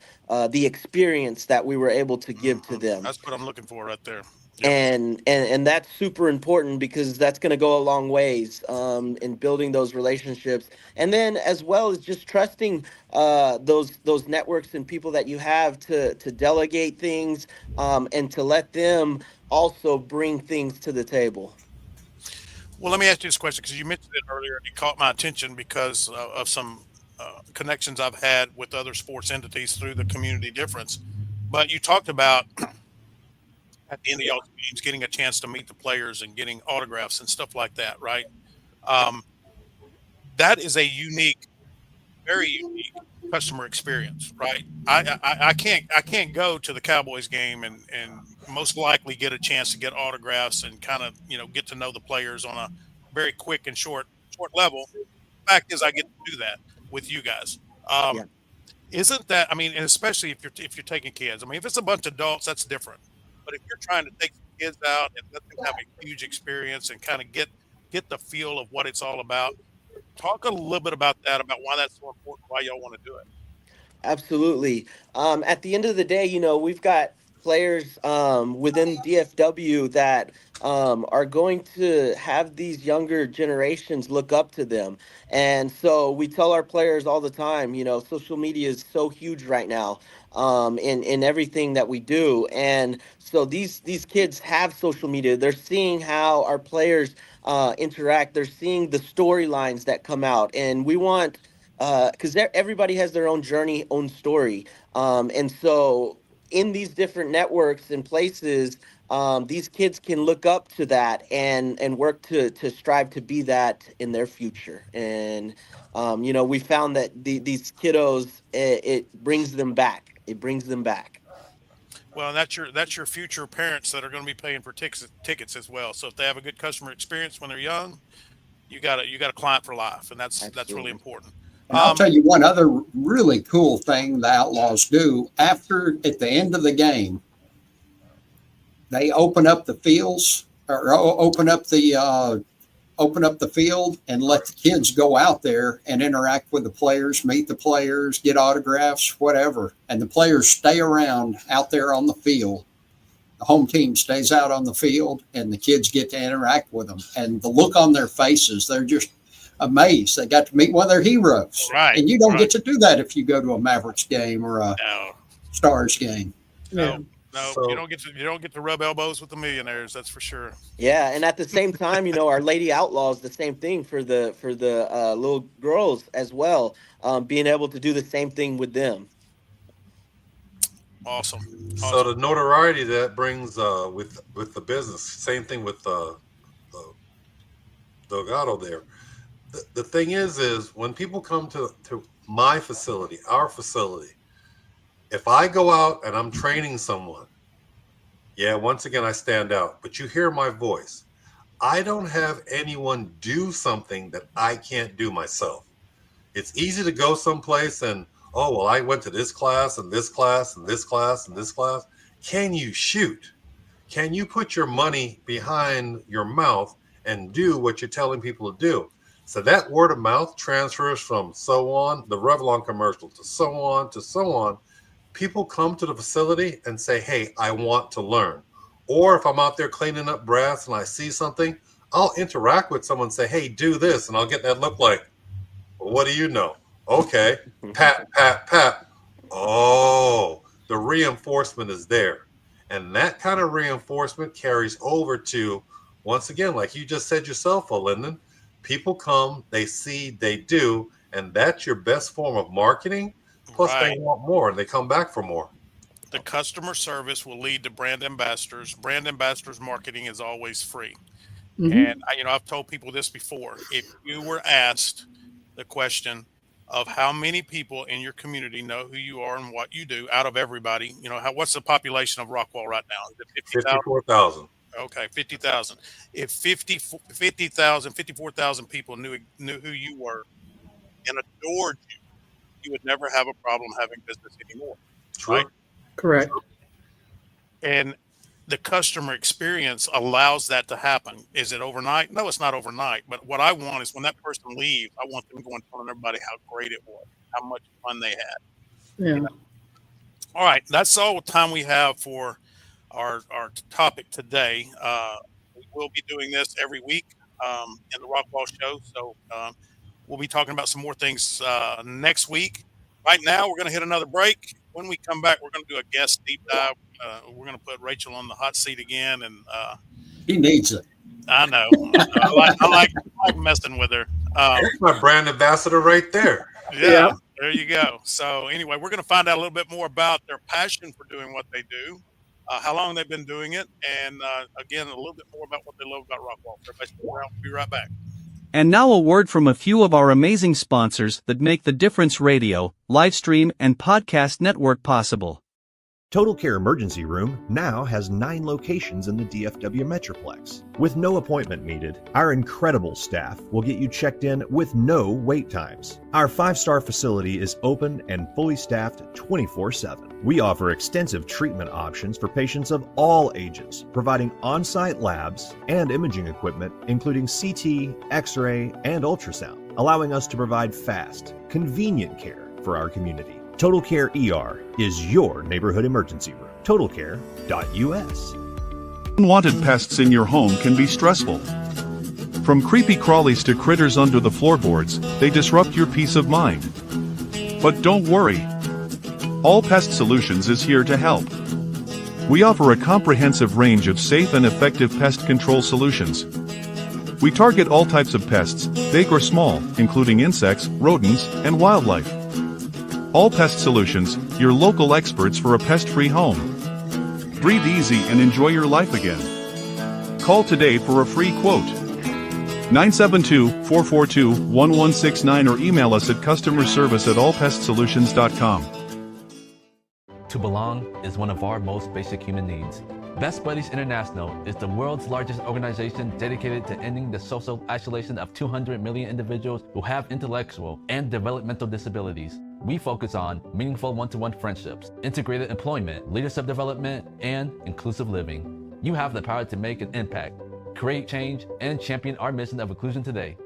the experience that we were able to give to them. That's what I'm looking for right there. Yep. And that's super important because that's going to go a long ways in building those relationships, and then as well as just trusting those networks and people that you have to delegate things and to let them also bring things to the table. Well, let me ask you this question because you mentioned it earlier and it caught my attention because of some connections I've had with other sports entities through the community difference. But you talked about at the end of y'all's games getting a chance to meet the players and getting autographs and stuff like that, right? That is a unique, very unique customer experience, right? I can't go to the Cowboys game and most likely get a chance to get autographs and kind of get to know the players on a very quick and short level. The fact is, I get to do that with you guys. Yeah. Isn't that? I mean, and especially if you're taking kids. I mean, if it's a bunch of adults, that's different. But if you're trying to take some kids out and let them have a huge experience and kind of get the feel of what it's all about, talk a little bit about that, about why that's so important, why y'all want to do it. Absolutely. At the end of the day, we've got players within DFW that are going to have these younger generations look up to them. And so we tell our players all the time, social media is so huge right now in everything that we do. And so these kids have social media. They're seeing how our players interact. They're seeing the storylines that come out. And we want because everybody has their own journey, own story. And so in these different networks and places, these kids can look up to that and work to strive to be that in their future. And, we found that these kiddos, it brings them back. It brings them back. Well, that's your future parents that are going to be paying for tickets as well. So if they have a good customer experience when they're young, you got a client for life, and that's really important. And I'll tell you one other really cool thing the Outlaws do. At the end of the game, they open up the fields or open up the field and let the kids go out there and interact with the players, meet the players, get autographs, whatever. And the players stay around out there on the field. The home team stays out on the field, and the kids get to interact with them. And the look on their faces, they're just amazed. They got to meet one of their heroes. Right. And you don't get to do that if you go to a Mavericks game or a Stars game. No, you don't get to rub elbows with the millionaires, that's for sure. Yeah, and at the same time, our Lady Outlaws, the same thing for the little girls as well, being able to do the same thing with them. Awesome. So the notoriety that brings with the business, same thing with Delgado there. The thing is when people come to my facility, our facility, if I go out and I'm training someone, yeah, once again, I stand out, but you hear my voice. I don't have anyone do something that I can't do myself. It's easy to go someplace and, oh, well, I went to this class and this class and this class and this class. Can you shoot? Can you put your money behind your mouth and do what you're telling people to do? So that word of mouth transfers from so on, the Revlon commercial, to so on, to so on. People come to the facility and say, hey, I want to learn. Or if I'm out there cleaning up brass and I see something, I'll interact with someone and say, hey, do this. And I'll get that look like, well, what do you know? Okay. Pat, pat, pat. Oh, the reinforcement is there. And that kind of reinforcement carries over to, once again, like you just said yourself, Lendon, people come, they see, they do, and that's your best form of marketing. Plus, Right. they want more, and they come back for more. The customer service will lead to brand ambassadors. Brand ambassadors marketing is always free. And I've told people this before. If you were asked the question of how many people in your community know who you are and what you do out of everybody, what's the population of Rockwall right now? Is it 54,000. Okay, 50,000. If 54,000 people knew who you were and adored you, you would never have a problem having business anymore. True. Right? Correct. And the customer experience allows that to happen. Is it overnight? No, it's not overnight. But what I want is when that person leaves, I want them going telling everybody how great it was, how much fun they had. Yeah. All right, that's all the time we have for our topic today. We will be doing this every week in the Rockwall Show. So we'll be talking about some more things next week. Right now, we're going to hit another break. When we come back, we're going to do a guest deep dive. We're going to put Rachel on the hot seat again, and He needs it. I know. I like messing with her. There's my brand ambassador right there. Yeah, there you go. So anyway, we're going to find out a little bit more about their passion for doing what they do, how long they've been doing it, and again, a little bit more about what they love about Rockwall. Everybody stick around. We'll be right back. And now a word from a few of our amazing sponsors that make the Difference Radio, live stream, and podcast network possible. Total Care Emergency Room now has 9 locations in the DFW Metroplex. With no appointment needed, our incredible staff will get you checked in with no wait times. Our 5-star facility is open and fully staffed 24/7. We offer extensive treatment options for patients of all ages, providing on-site labs and imaging equipment, including CT, X-ray, and ultrasound, allowing us to provide fast, convenient care for our community. Total Care ER is your neighborhood emergency room. TotalCare.us. Unwanted pests in your home can be stressful. From creepy crawlies to critters under the floorboards, they disrupt your peace of mind. But don't worry. All Pest Solutions is here to help. We offer a comprehensive range of safe and effective pest control solutions. We target all types of pests, big or small, including insects, rodents, and wildlife. All Pest Solutions, your local experts for a pest-free home. Breathe easy and enjoy your life again. Call today for a free quote. 972-442-1169 or email us at customerservice@allpestsolutions.com. To belong is one of our most basic human needs. Best Buddies International is the world's largest organization dedicated to ending the social isolation of 200 million individuals who have intellectual and developmental disabilities. We focus on meaningful one-to-one friendships, integrated employment, leadership development, and inclusive living. You have the power to make an impact, create change, and champion our mission of inclusion today.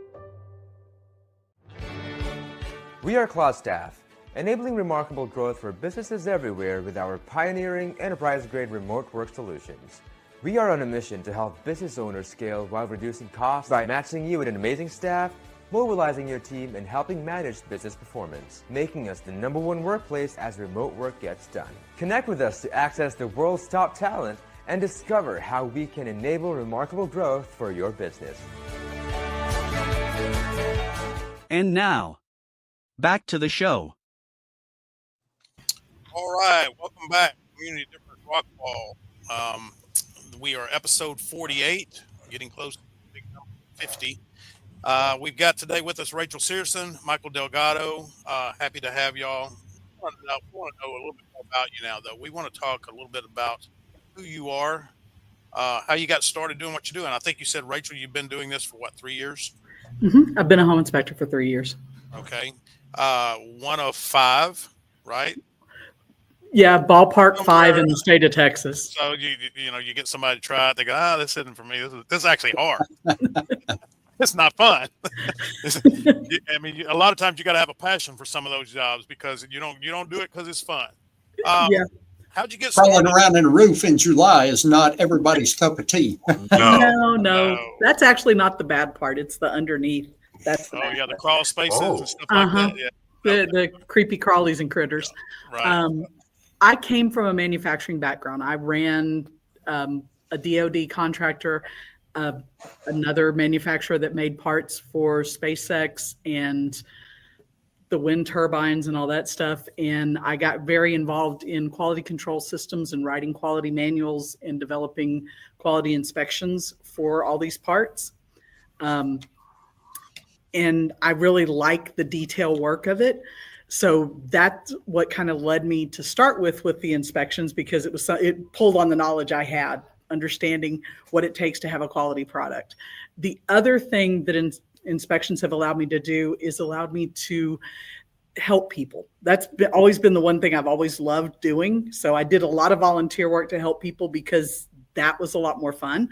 We are Cloud Staff, enabling remarkable growth for businesses everywhere with our pioneering enterprise-grade remote work solutions. We are on a mission to help business owners scale while reducing costs by matching you with an amazing staff, mobilizing your team, and helping manage business performance, making us the #1 workplace as remote work gets done. Connect with us to access the world's top talent and discover how we can enable remarkable growth for your business. And now, back to the show. All right, welcome back, Community Difference Rockwall. We are episode 48, getting close to big number 50. We've got today with us Rachel Searson, Michael Delgado. Happy to have y'all. We want to know a little bit more about you now, though. We want to talk a little bit about who you are, how you got started doing what you're doing. I think you said, Rachel, you've been doing this for what, 3 years? I've been a home inspector for 3 years. Okay. One of five, right? Yeah, ballpark 5 in the state of Texas. So you get somebody to try it. They go, this isn't for me. This is actually hard. It's not fun. I mean, a lot of times you got to have a passion for some of those jobs because you don't do it because it's fun. Yeah. How'd you get started? Crawling around in a roof in July is not everybody's cup of tea. No. That's actually not the bad part. It's the underneath. That's the bad the part. crawl spaces and stuff like that. Yeah. The creepy crawlies and critters. Right. I came from a manufacturing background. I ran a DoD contractor, another manufacturer that made parts for SpaceX and the wind turbines and all that stuff. And I got very involved in quality control systems and writing quality manuals and developing quality inspections for all these parts. And I really like the detail work of it. So that's what kind of led me to start with the inspections, because it pulled on the knowledge I had, understanding what it takes to have a quality product. The other thing that inspections have allowed me to do is allowed me to help people. That's always been the one thing I've always loved doing. So I did a lot of volunteer work to help people because that was a lot more fun.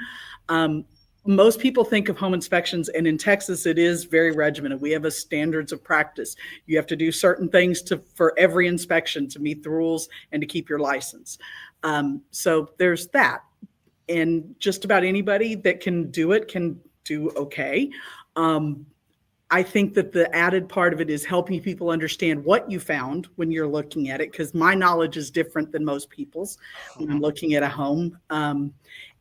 Most people think of home inspections, and in Texas, it is very regimented. We have a standards of practice. You have to do certain things for every inspection to meet the rules and to keep your license. So there's that. And just about anybody that can do it can do okay. I think that the added part of it is helping people understand what you found when you're looking at it, because my knowledge is different than most people's when I'm looking at a home.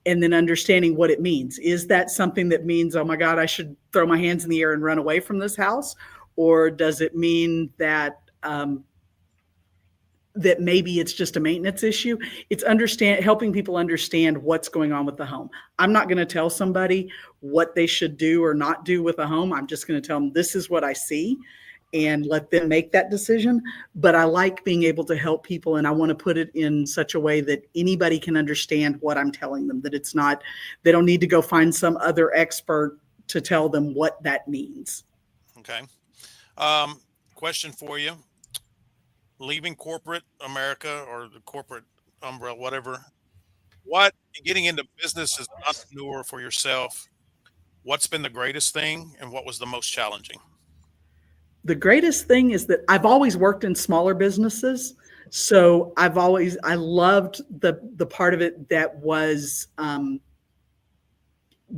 And then understanding what it means. Is that something that means, oh my God, I should throw my hands in the air and run away from this house? Or does it mean that that maybe it's just a maintenance issue? It's helping people understand what's going on with the home. I'm not going to tell somebody what they should do or not do with a home. I'm just going to tell them this is what I see and let them make that decision. But I like being able to help people, and I want to put it in such a way that anybody can understand what I'm telling them, that it's not, they don't need to go find some other expert to tell them what that means. Okay. Question for you. Leaving corporate America or the corporate umbrella, whatever, getting into business as an entrepreneur for yourself, what's been the greatest thing and what was the most challenging? The greatest thing is that I've always worked in smaller businesses. So I loved the part of it that was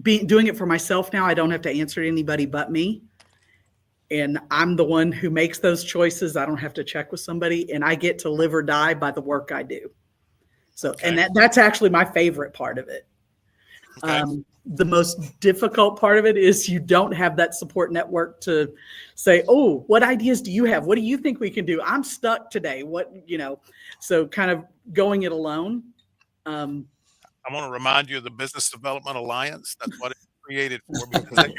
doing it for myself. Now I don't have to answer to anybody but me. And I'm the one who makes those choices. I don't have to check with somebody, and I get to live or die by the work I do. So, okay. And that's actually my favorite part of it. Okay. The most difficult part of it is you don't have that support network to say, oh, what ideas do you have? What do you think we can do? I'm stuck today. So kind of going it alone. I want to remind you of the Business Development Alliance. That's what it's created for, because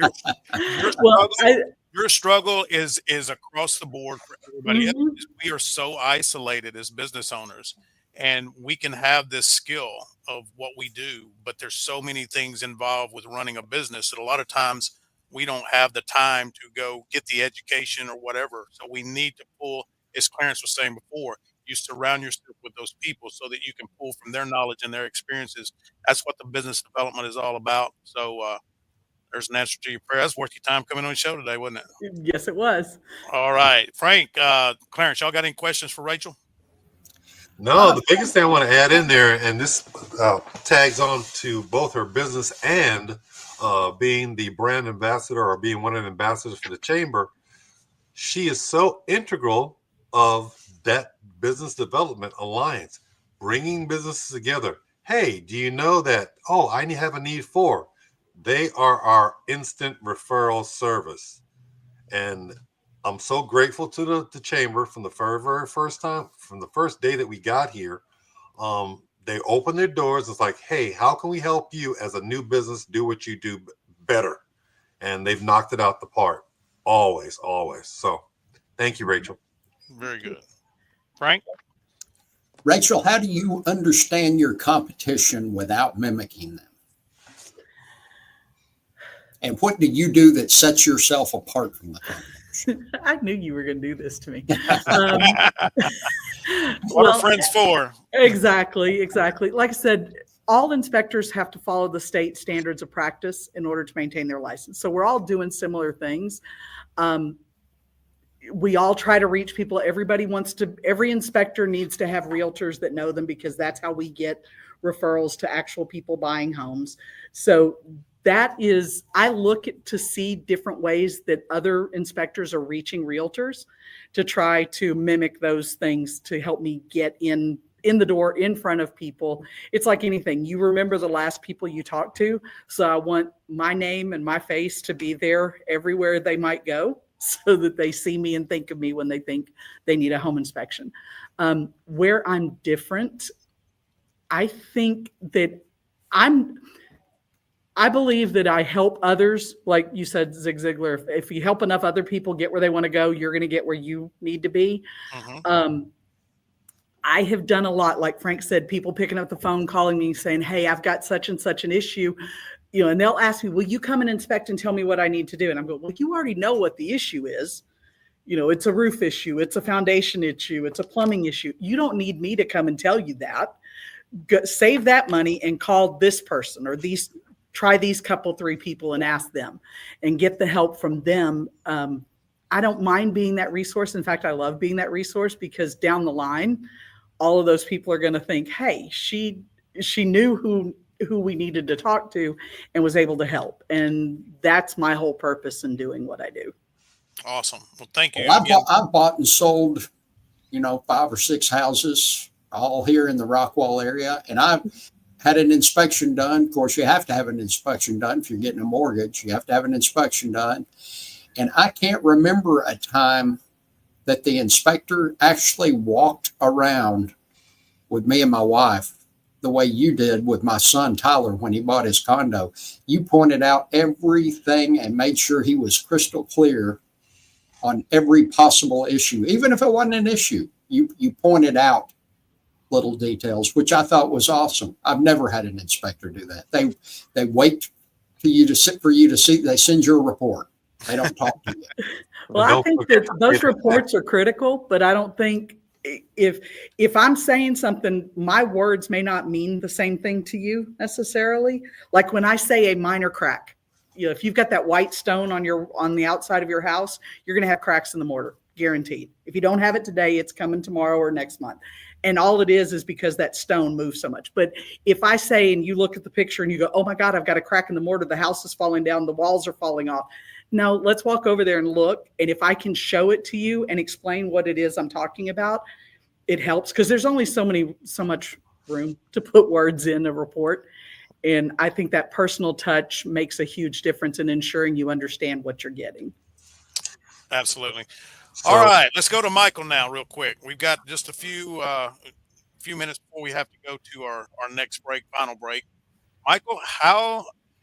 your struggle is across the board for everybody else. We are so isolated as business owners, and we can have this skill of what we do, but there's so many things involved with running a business that a lot of times we don't have the time to go get the education or whatever. So we need to pull, as Clarence was saying before, you surround yourself with those people so that you can pull from their knowledge and their experiences. That's what the business development is all about. So there's an answer to your prayer. That's worth your time coming on the show today, wasn't it? Yes, it was. All right. Frank, Clarence, y'all got any questions for Rachel? No, the biggest thing I want to add in there, and this tags on to both her business and being the brand ambassador or being one of the ambassadors for the chamber, she is so integral of that business development alliance, bringing businesses together. Hey, do you know that, I have a need for? They are our instant referral service. And I'm so grateful to the chamber from the very first time, from the first day that we got here. They opened their doors. It's like, hey, how can we help you as a new business do what you do better? and they've knocked it out the park. Always, always. So thank you, Rachel. Very good. Frank? Rachel, how do you understand your competition without mimicking them? And what do you do that sets yourself apart from the competition? I knew you were going to do this to me. What are friends for? Exactly. Like I said, all inspectors have to follow the state standards of practice in order to maintain their license. So we're all doing similar things. We all try to reach people. Every inspector needs to have realtors that know them, because that's how we get referrals to actual people buying homes. So I look to see different ways that other inspectors are reaching realtors to try to mimic those things to help me get in the door in front of people. It's like anything. You remember the last people you talked to. So I want my name and my face to be there everywhere they might go, so that they see me and think of me when they think they need a home inspection. Where I'm different, I think that I believe that I help others. Like you said, Zig Ziglar, if you help enough other people get where they want to go, you're going to get where you need to be. I have done a lot, like Frank said, people picking up the phone, calling me saying, hey, I've got such and such an issue, and they'll ask me, will you come and inspect and tell me what I need to do? And I'm going, well, you already know what the issue is. It's a roof issue. It's a foundation issue. It's a plumbing issue. You don't need me to come and tell you that. Save that money and call this person, or try these couple, 3 people and ask them and get the help from them. I don't mind being that resource. In fact, I love being that resource, because down the line, all of those people are going to think, hey, she knew who we needed to talk to and was able to help. And that's my whole purpose in doing what I do. Awesome. Well, thank you. I've bought and sold, 5 or 6 houses all here in the Rockwall area. And I've had an inspection done. Of course, you have to have an inspection done. If you're getting a mortgage, you have to have an inspection done. And I can't remember a time that the inspector actually walked around with me and my wife the way you did with my son, Tyler, when he bought his condo. You pointed out everything and made sure he was crystal clear on every possible issue. Even if it wasn't an issue, you pointed out little details, which I thought was awesome. I've never had an inspector do that. They wait for you to see, they send you a report. They don't talk to you. Well, I think that those reports are critical, but I don't think if I'm saying something, my words may not mean the same thing to you necessarily. Like when I say a minor crack, if you've got that white stone on the outside of your house, you're going to have cracks in the mortar, guaranteed. If you don't have it today, it's coming tomorrow or next month. And all it is because that stone moves so much. But if I say, and you look at the picture and you go, oh my God, I've got a crack in the mortar, the house is falling down, the walls are falling off. No, let's walk over there and look. And if I can show it to you and explain what it is I'm talking about, it helps, because there's only so much room to put words in a report. And I think that personal touch makes a huge difference in ensuring you understand what you're getting. Absolutely. All right, let's go to Michael now real quick. We've got just a few minutes before we have to go to our next break, final break. Michael,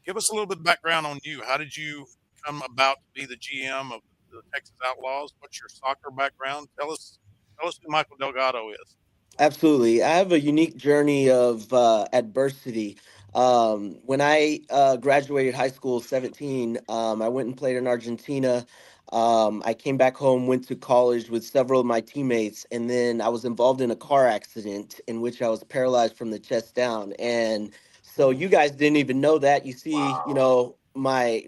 give us a little bit of background on you. How did you come about to be the GM of the Texas Outlaws? What's your soccer background? Tell us who Michael Delgado is. Absolutely. I have a unique journey of adversity. When I graduated high school 17, I went and played in Argentina. I came back home, went to college with several of my teammates, and then I was involved in a car accident in which I was paralyzed from the chest down. And so you guys didn't even know that. You see, my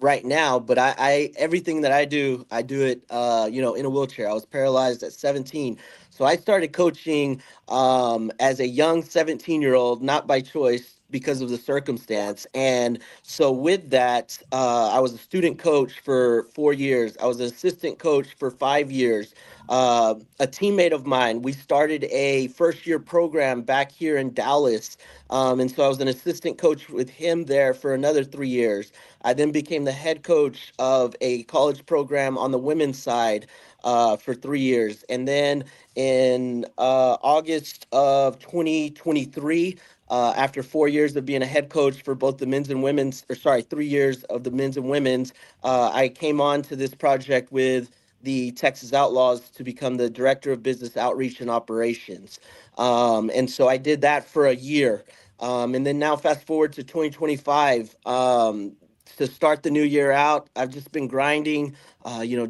right now, but I everything that I do it, in a wheelchair. I was paralyzed at 17. So I started coaching as a young 17-year-old, not by choice, because of the circumstance. And so with that, I was a student coach for 4 years. I was an assistant coach for 5 years. A teammate of mine, we started a first-year program back here in Dallas. And so I was an assistant coach with him there for another 3 years. I then became the head coach of a college program on the women's side. for 3 years. And then in August of 2023, after 4 years of being a head coach for both the men's and women's, 3 years of the men's and women's, I came on to this project with the Texas Outlaws to become the director of business outreach and operations. And so I did that for a year. And then now fast forward to 2025, to start the new year out, I've just been grinding,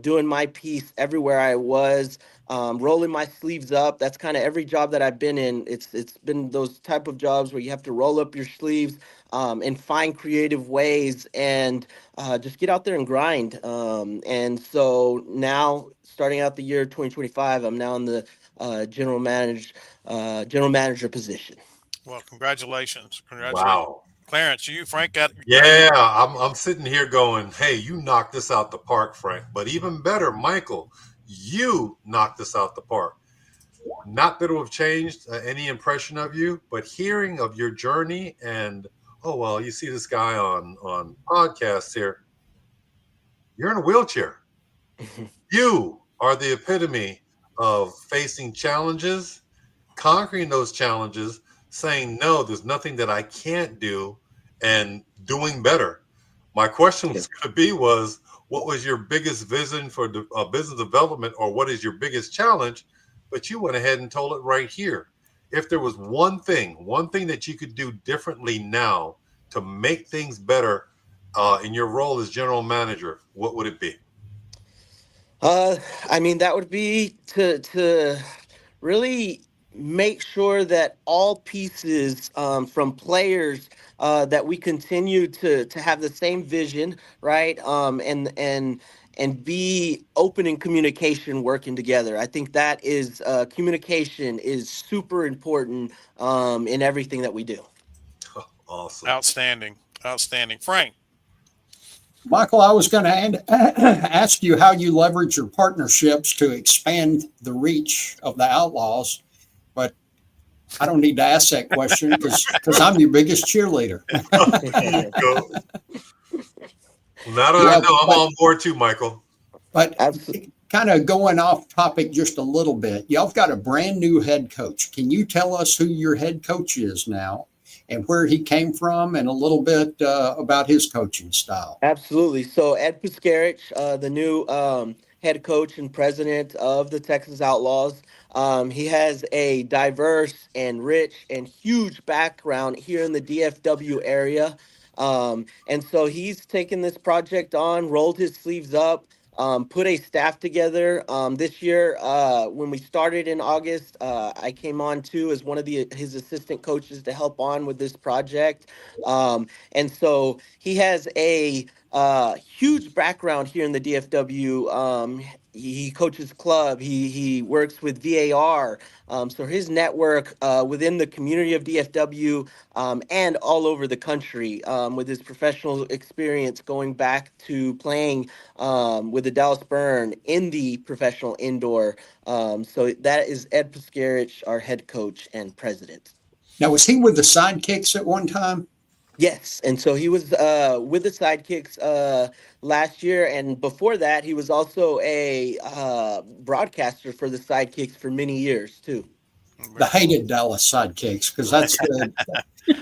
doing my piece everywhere I was, rolling my sleeves up. That's kind of every job that I've been in. It's been those type of jobs where you have to roll up your sleeves, and find creative ways and just get out there and grind. And so now, starting out the year 2025, I'm now in the general manager position. Well, congratulations. Wow. Clarence, Frank got. Yeah, I'm sitting here going, hey, you knocked this out the park, Frank. But even better, Michael, you knocked this out the park. Not that it would have changed any impression of you, but hearing of your journey and, oh, well, you see this guy on podcasts here. You're in a wheelchair. You are the epitome of facing challenges, conquering those challenges, saying, no, there's nothing that I can't do, and doing better. My question was going to be what was your biggest vision for business development, or what is your biggest challenge? But you went ahead and told it right here. If there was one thing that you could do differently now to make things better in your role as general manager, what would it be? That would be to really make sure that all pieces, from players, that we continue to have the same vision, right? And be open in communication, working together. I think that is communication is super important in everything that we do. Awesome. Outstanding. Frank. Michael, I was going to ask you how you leverage your partnerships to expand the reach of the Outlaws, but I don't need to ask that question because I'm your biggest cheerleader. Now that I know, I'm on board too, Michael. But kind of going off topic just a little bit, y'all got a brand new head coach. Can you tell us who your head coach is now and where he came from, and a little bit about his coaching style? Absolutely. So Ed Puskarich, the new head coach and president of the Texas Outlaws, he has a diverse and rich and huge background here in the DFW area. And so he's taken this project on, rolled his sleeves up, put a staff together. This year, when we started in August, I came on too as one of his assistant coaches to help on with this project. And so he has a huge background here in the DFW. He coaches club. He works with VAR. So his network within the community of DFW and all over the country, with his professional experience going back to playing with the Dallas Burn in the professional indoor. So that is Ed Puskarich, our head coach and president. Now, was he with the Sidekicks at one time? Yes, and so he was with the Sidekicks last year, and before that, he was also a broadcaster for the Sidekicks for many years too. The hated Dallas Sidekicks, because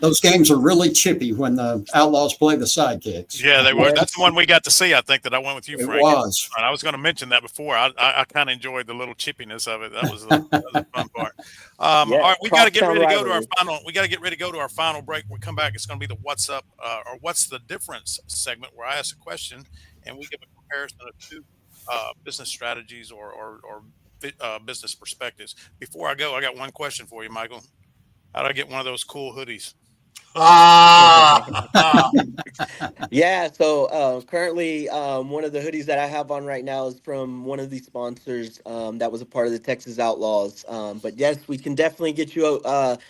those games are really chippy when the Outlaws play the Sidekicks. Yeah, they were. That's the one we got to see. I think that I went with you, Frank. It was. I was going to mention that before. I kind of enjoyed the little chippiness of it. That was the fun part. All right, we got to get ready to go to our final. We got to get ready to go to our final break. When we come back, it's going to be the "What's Up" or "What's the Difference" segment, where I ask a question and we give a comparison of two business strategies or business perspectives. Before I go, I got one question for you, Michael. How do I get one of those cool hoodies? Yeah, so currently one of the hoodies that I have on right now is from one of the sponsors that was a part of the Texas Outlaws. But yes, we can definitely get you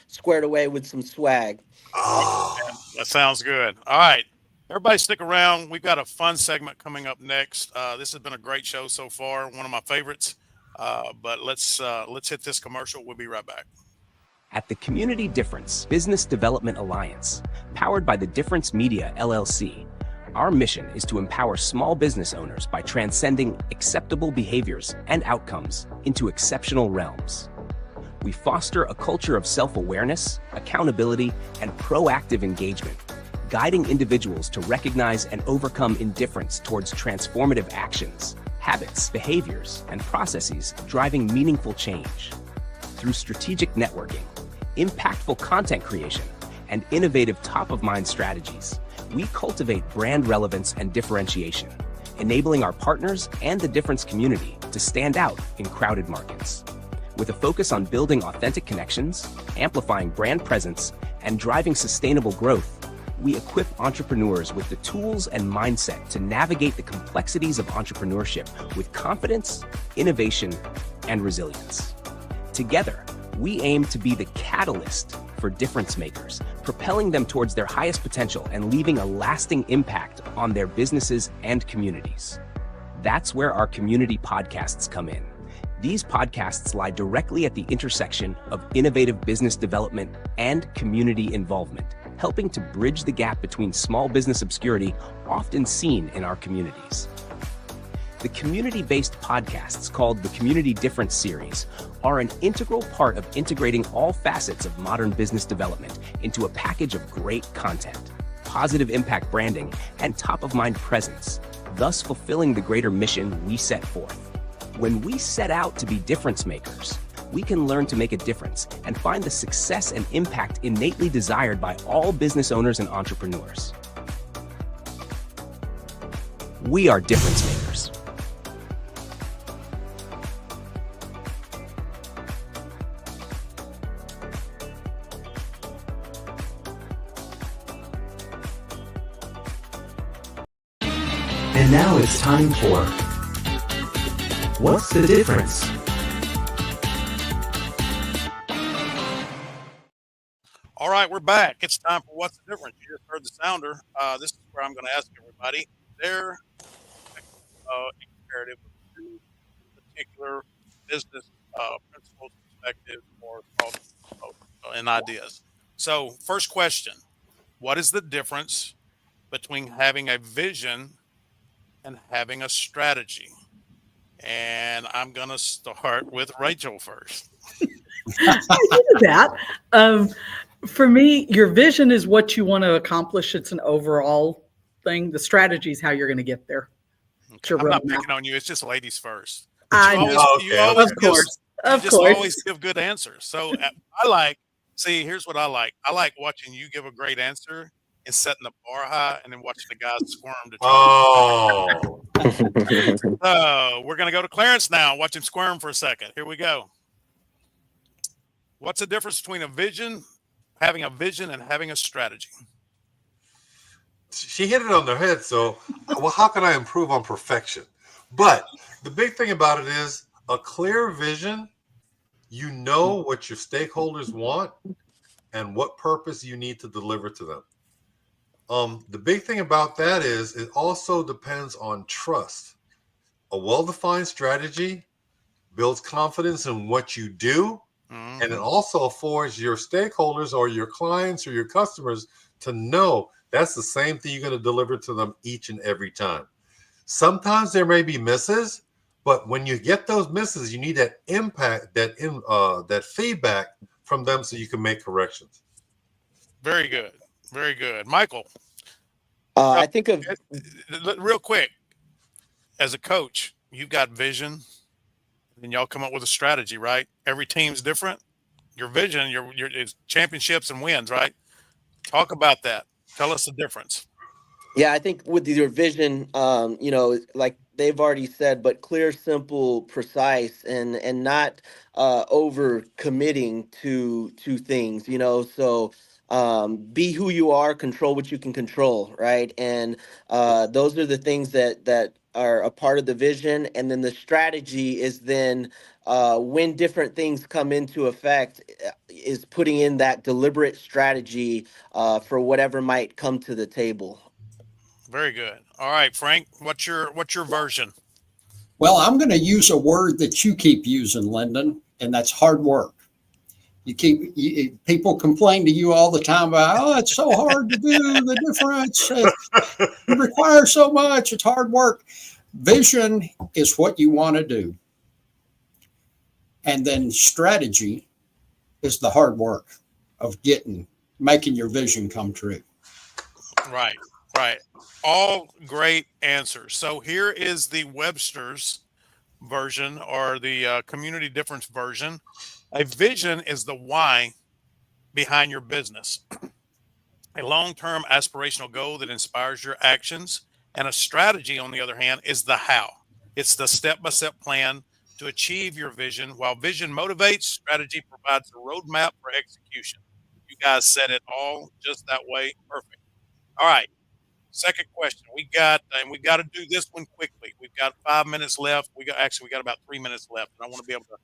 squared away with some swag. That sounds good. All right. Everybody stick around. We've got a fun segment coming up next. This has been a great show so far, one of my favorites. But let's hit this commercial. We'll be right back. At the Community Difference Business Development Alliance, powered by the Difference Media LLC, Our mission is to empower small business owners by transcending acceptable behaviors and outcomes into exceptional realms. We foster a culture of self-awareness, accountability, and proactive engagement, guiding individuals to recognize and overcome indifference towards transformative actions, habits, behaviors, and processes driving meaningful change. Through strategic networking, impactful content creation, and innovative top-of-mind strategies, we cultivate brand relevance and differentiation, enabling our partners and the difference community to stand out in crowded markets. With a focus on building authentic connections, amplifying brand presence, and driving sustainable growth, we equip entrepreneurs with the tools and mindset to navigate the complexities of entrepreneurship with confidence, innovation, and resilience. Together, we aim to be the catalyst for difference makers, propelling them towards their highest potential and leaving a lasting impact on their businesses and communities. That's where our community podcasts come in. These podcasts lie directly at the intersection of innovative business development and community involvement, helping to bridge the gap between small business obscurity often seen in our communities. The community-based podcasts called the Community Difference Series are an integral part of integrating all facets of modern business development into a package of great content, positive impact branding, and top-of-mind presence, thus fulfilling the greater mission we set forth. When we set out to be difference makers, we can learn to make a difference and find the success and impact innately desired by all business owners and entrepreneurs. We are difference makers. And now it's time for What's the Difference? All right, we're back. It's time for What's the Difference? You just heard the sounder. This is where I'm going to ask everybody their imperative of two particular business principles, perspectives, or thoughts and ideas. So, first question, what is the difference between having a vision and having a strategy? And I'm going to start with Rachel first. I do that. For me, your vision is what you want to accomplish. It's an overall thing. The strategy is how you're going to get there. Okay. I'm not picking on you. It's just ladies first. I know. Of course. Always give good answers. So here's what I like. I like watching you give a great answer and setting the bar high and then watching the guys squirm to try. So we're going to go to Clarence now. Watch him squirm for a second. Here we go. What's the difference between having a vision and having a strategy? She hit it on the head. So, well, how can I improve on perfection? But the big thing about it is a clear vision. You know what your stakeholders want and what purpose you need to deliver to them. The big thing about that is it also depends on trust. A well-defined strategy builds confidence in what you do. And it also affords your stakeholders or your clients or your customers to know that's the same thing you're going to deliver to them each and every time. Sometimes there may be misses, but when you get those misses, you need that impact, that feedback from them so you can make corrections. Very good. Very good. Michael. I think of real quick, as a coach, you've got vision. And y'all come up with a strategy, right? Every team's different. Your vision, your is championships and wins, right? Talk about that. Tell us the difference. Yeah, I think with your vision, like they've already said, but clear, simple, precise, and not over committing to things, So be who you are, control what you can control, right? And those are the things that are a part of the vision. And then the strategy is then when different things come into effect, is putting in that deliberate strategy for whatever might come to the table. Very good. All right, Frank, what's your version? Well, I'm going to use a word that you keep using, Lendon, and that's hard work. People complain to you all the time about, oh, it's so hard to do the difference. It requires so much. It's hard work. Vision is what you want to do. And then strategy is the hard work of making your vision come true. Right. All great answers. So here is the Webster's version, or the community difference version. A vision is the why behind your business. A long-term aspirational goal that inspires your actions. And a strategy, on the other hand, is the how. It's the step-by-step plan to achieve your vision. While vision motivates, strategy provides a roadmap for execution. You guys said it all just that way. Perfect. All right. Second question. We got to do this one quickly. We've got 5 minutes left. We got about 3 minutes left, and I want to be able to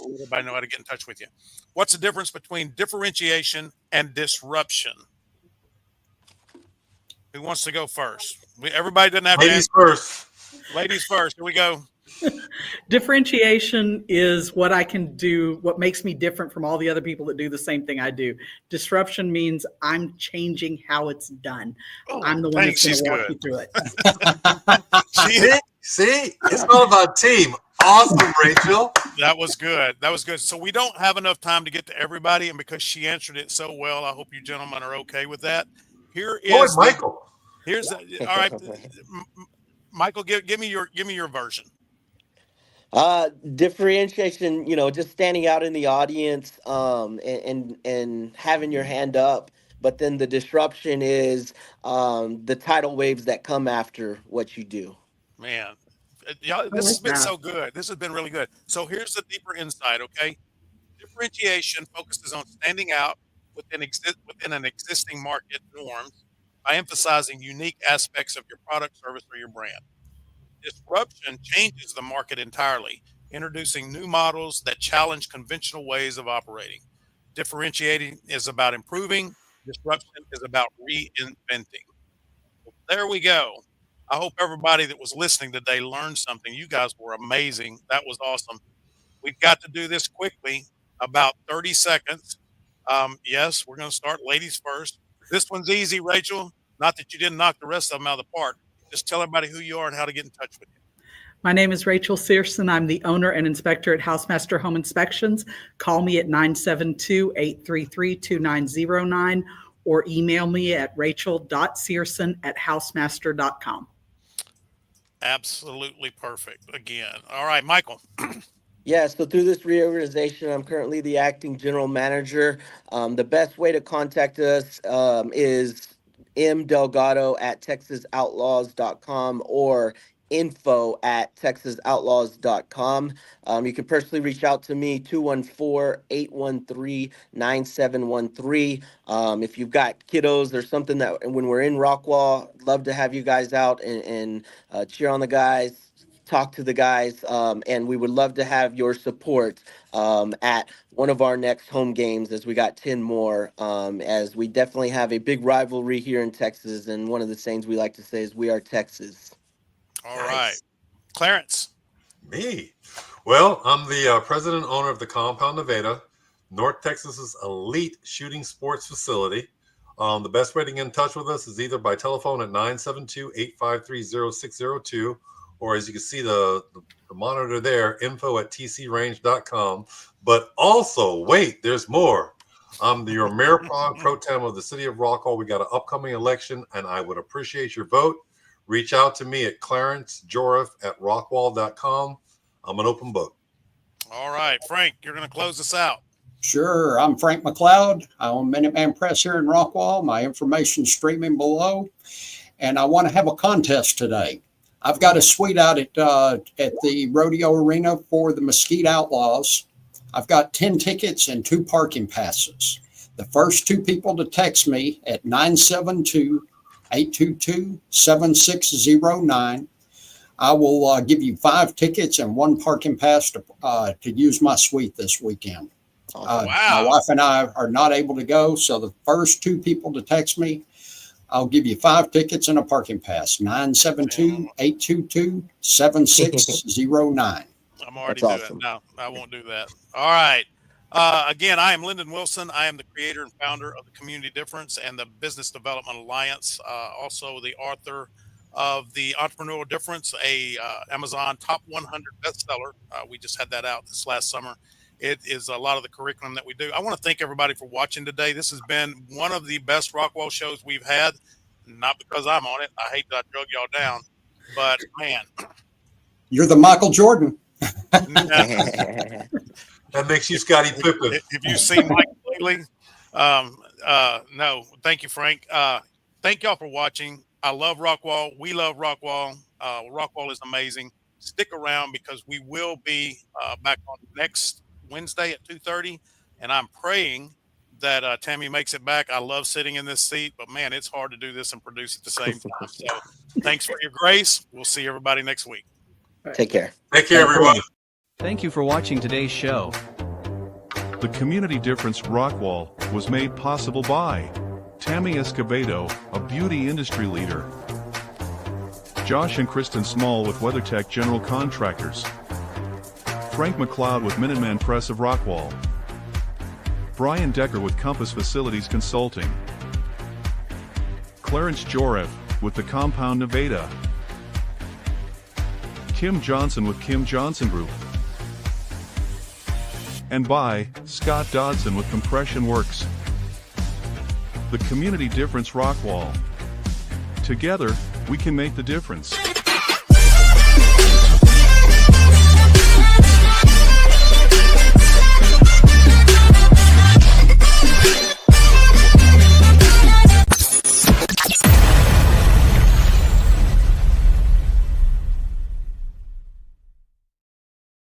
let everybody know how to get in touch with you. What's the difference between differentiation and disruption? Who wants to go first? Everybody doesn't have to Ladies first. Ladies first. Here we go. Differentiation is what I can do, what makes me different from all the other people that do the same thing I do. Disruption means I'm changing how it's done. I'm the one that's going to walk you through See, it. it's all about team. Awesome, Rachel. That was good. So we don't have enough time to get to everybody, and because she answered it so well, I hope you gentlemen are okay with that. Here is Michael. All right, Michael, give me your version. Differentiation, just standing out in the audience, and having your hand up. But then the disruption is the tidal waves that come after what you do. Man, y'all, this has been so good. This has been really good. So here's the deeper insight. Okay, differentiation focuses on standing out within an existing market norms by emphasizing unique aspects of your product, service, or your brand. Disruption changes the market entirely, introducing new models that challenge conventional ways of operating. Differentiating is about improving. Disruption is about reinventing. There we go. I hope everybody that was listening today learned something. You guys were amazing. That was awesome. We've got to do this quickly, about 30 seconds. Yes, we're going to start ladies first. This one's easy, Rachel. Not that you didn't knock the rest of them out of the park. Just tell everybody who you are and how to get in touch with you. My name is Rachel Searson. I'm the owner and inspector at HouseMaster Home Inspections. Call me at 972-833-2909 or email me at rachel.searson@housemaster.com. Absolutely perfect. Again. All right, Michael. Yeah, so through this reorganization, I'm currently the acting general manager. The best way to contact us is mdelgado@texasoutlaws.com or info@texasoutlaws.com. You can personally reach out to me, 214-813-9713. If you've got kiddos or something that when we're in Rockwall, love to have you guys out and cheer on the guys, talk to the guys, and we would love to have your support at one of our next home games, as we got 10 more, as we definitely have a big rivalry here in Texas. And one of the sayings we like to say is, we are Texas. All right. Clarence. Me. Well, I'm the president owner of the Compound Nevada, North Texas's elite shooting sports facility. The best way to get in touch with us is either by telephone at 972-853-0602, or as you can see the monitor there, info@tcrange.com. But also, wait, there's more. I'm your mayor pro tem of the city of Rockwall. We got an upcoming election, and I would appreciate your vote. Reach out to me at Clarence, Jorif @rockwall.com. I'm an open book. All right, Frank, you're going to close us out. Sure. I'm Frank McLeod. I own Minuteman Press here in Rockwall. My information's streaming below. And I want to have a contest today. I've got a suite out at the rodeo arena for the Mesquite Outlaws. I've got 10 tickets and 2 parking passes. The first 2 people to text me at 972-822-7609. I will give you 5 tickets and 1 parking pass to use my suite this weekend. Wow. My wife and I are not able to go, so the first 2 people to text me, I'll give you 5 tickets and a parking pass. 972-822-7609. I'm already doing it. No, I won't do that. All right. Again, I am Lendon Wilson. I am the creator and founder of the Community Difference and the Business Development Alliance. Also the author of the Entrepreneurial Difference, a Amazon top 100 bestseller. We just had that out this last summer. It is a lot of the curriculum that we do. I want to thank everybody for watching today. This has been one of the best Rockwall shows we've had. Not because I'm on it. I hate that I drug y'all down, but man, you're the Michael Jordan. That makes you Scottie Pippen. If you see Mike lately, no, thank you, Frank. Thank y'all for watching. I love Rockwall. We love Rockwall. Rockwall is amazing. Stick around because we will be back on next Wednesday at 2:30, and I'm praying that Tammy makes it back. I love sitting in this seat, but man, it's hard to do this and produce at the same time. So thanks for your grace. We'll see everybody next week. Take care. Take care, everyone. Thank you for watching today's show. The Community Difference Rockwall was made possible by Tammy Escobedo, a beauty industry leader, Josh and Kristen Small with WeatherTech General Contractors, Frank McLeod with Minuteman Press of Rockwall, Brian Decker with Compass Facilities Consulting, Clarence Jorif with the Compound Nevada, Kim Johnson with Kim Johnson Group, and by Scott Dodson with Compression Works. The Community Difference Rockwall. Together, we can make the difference.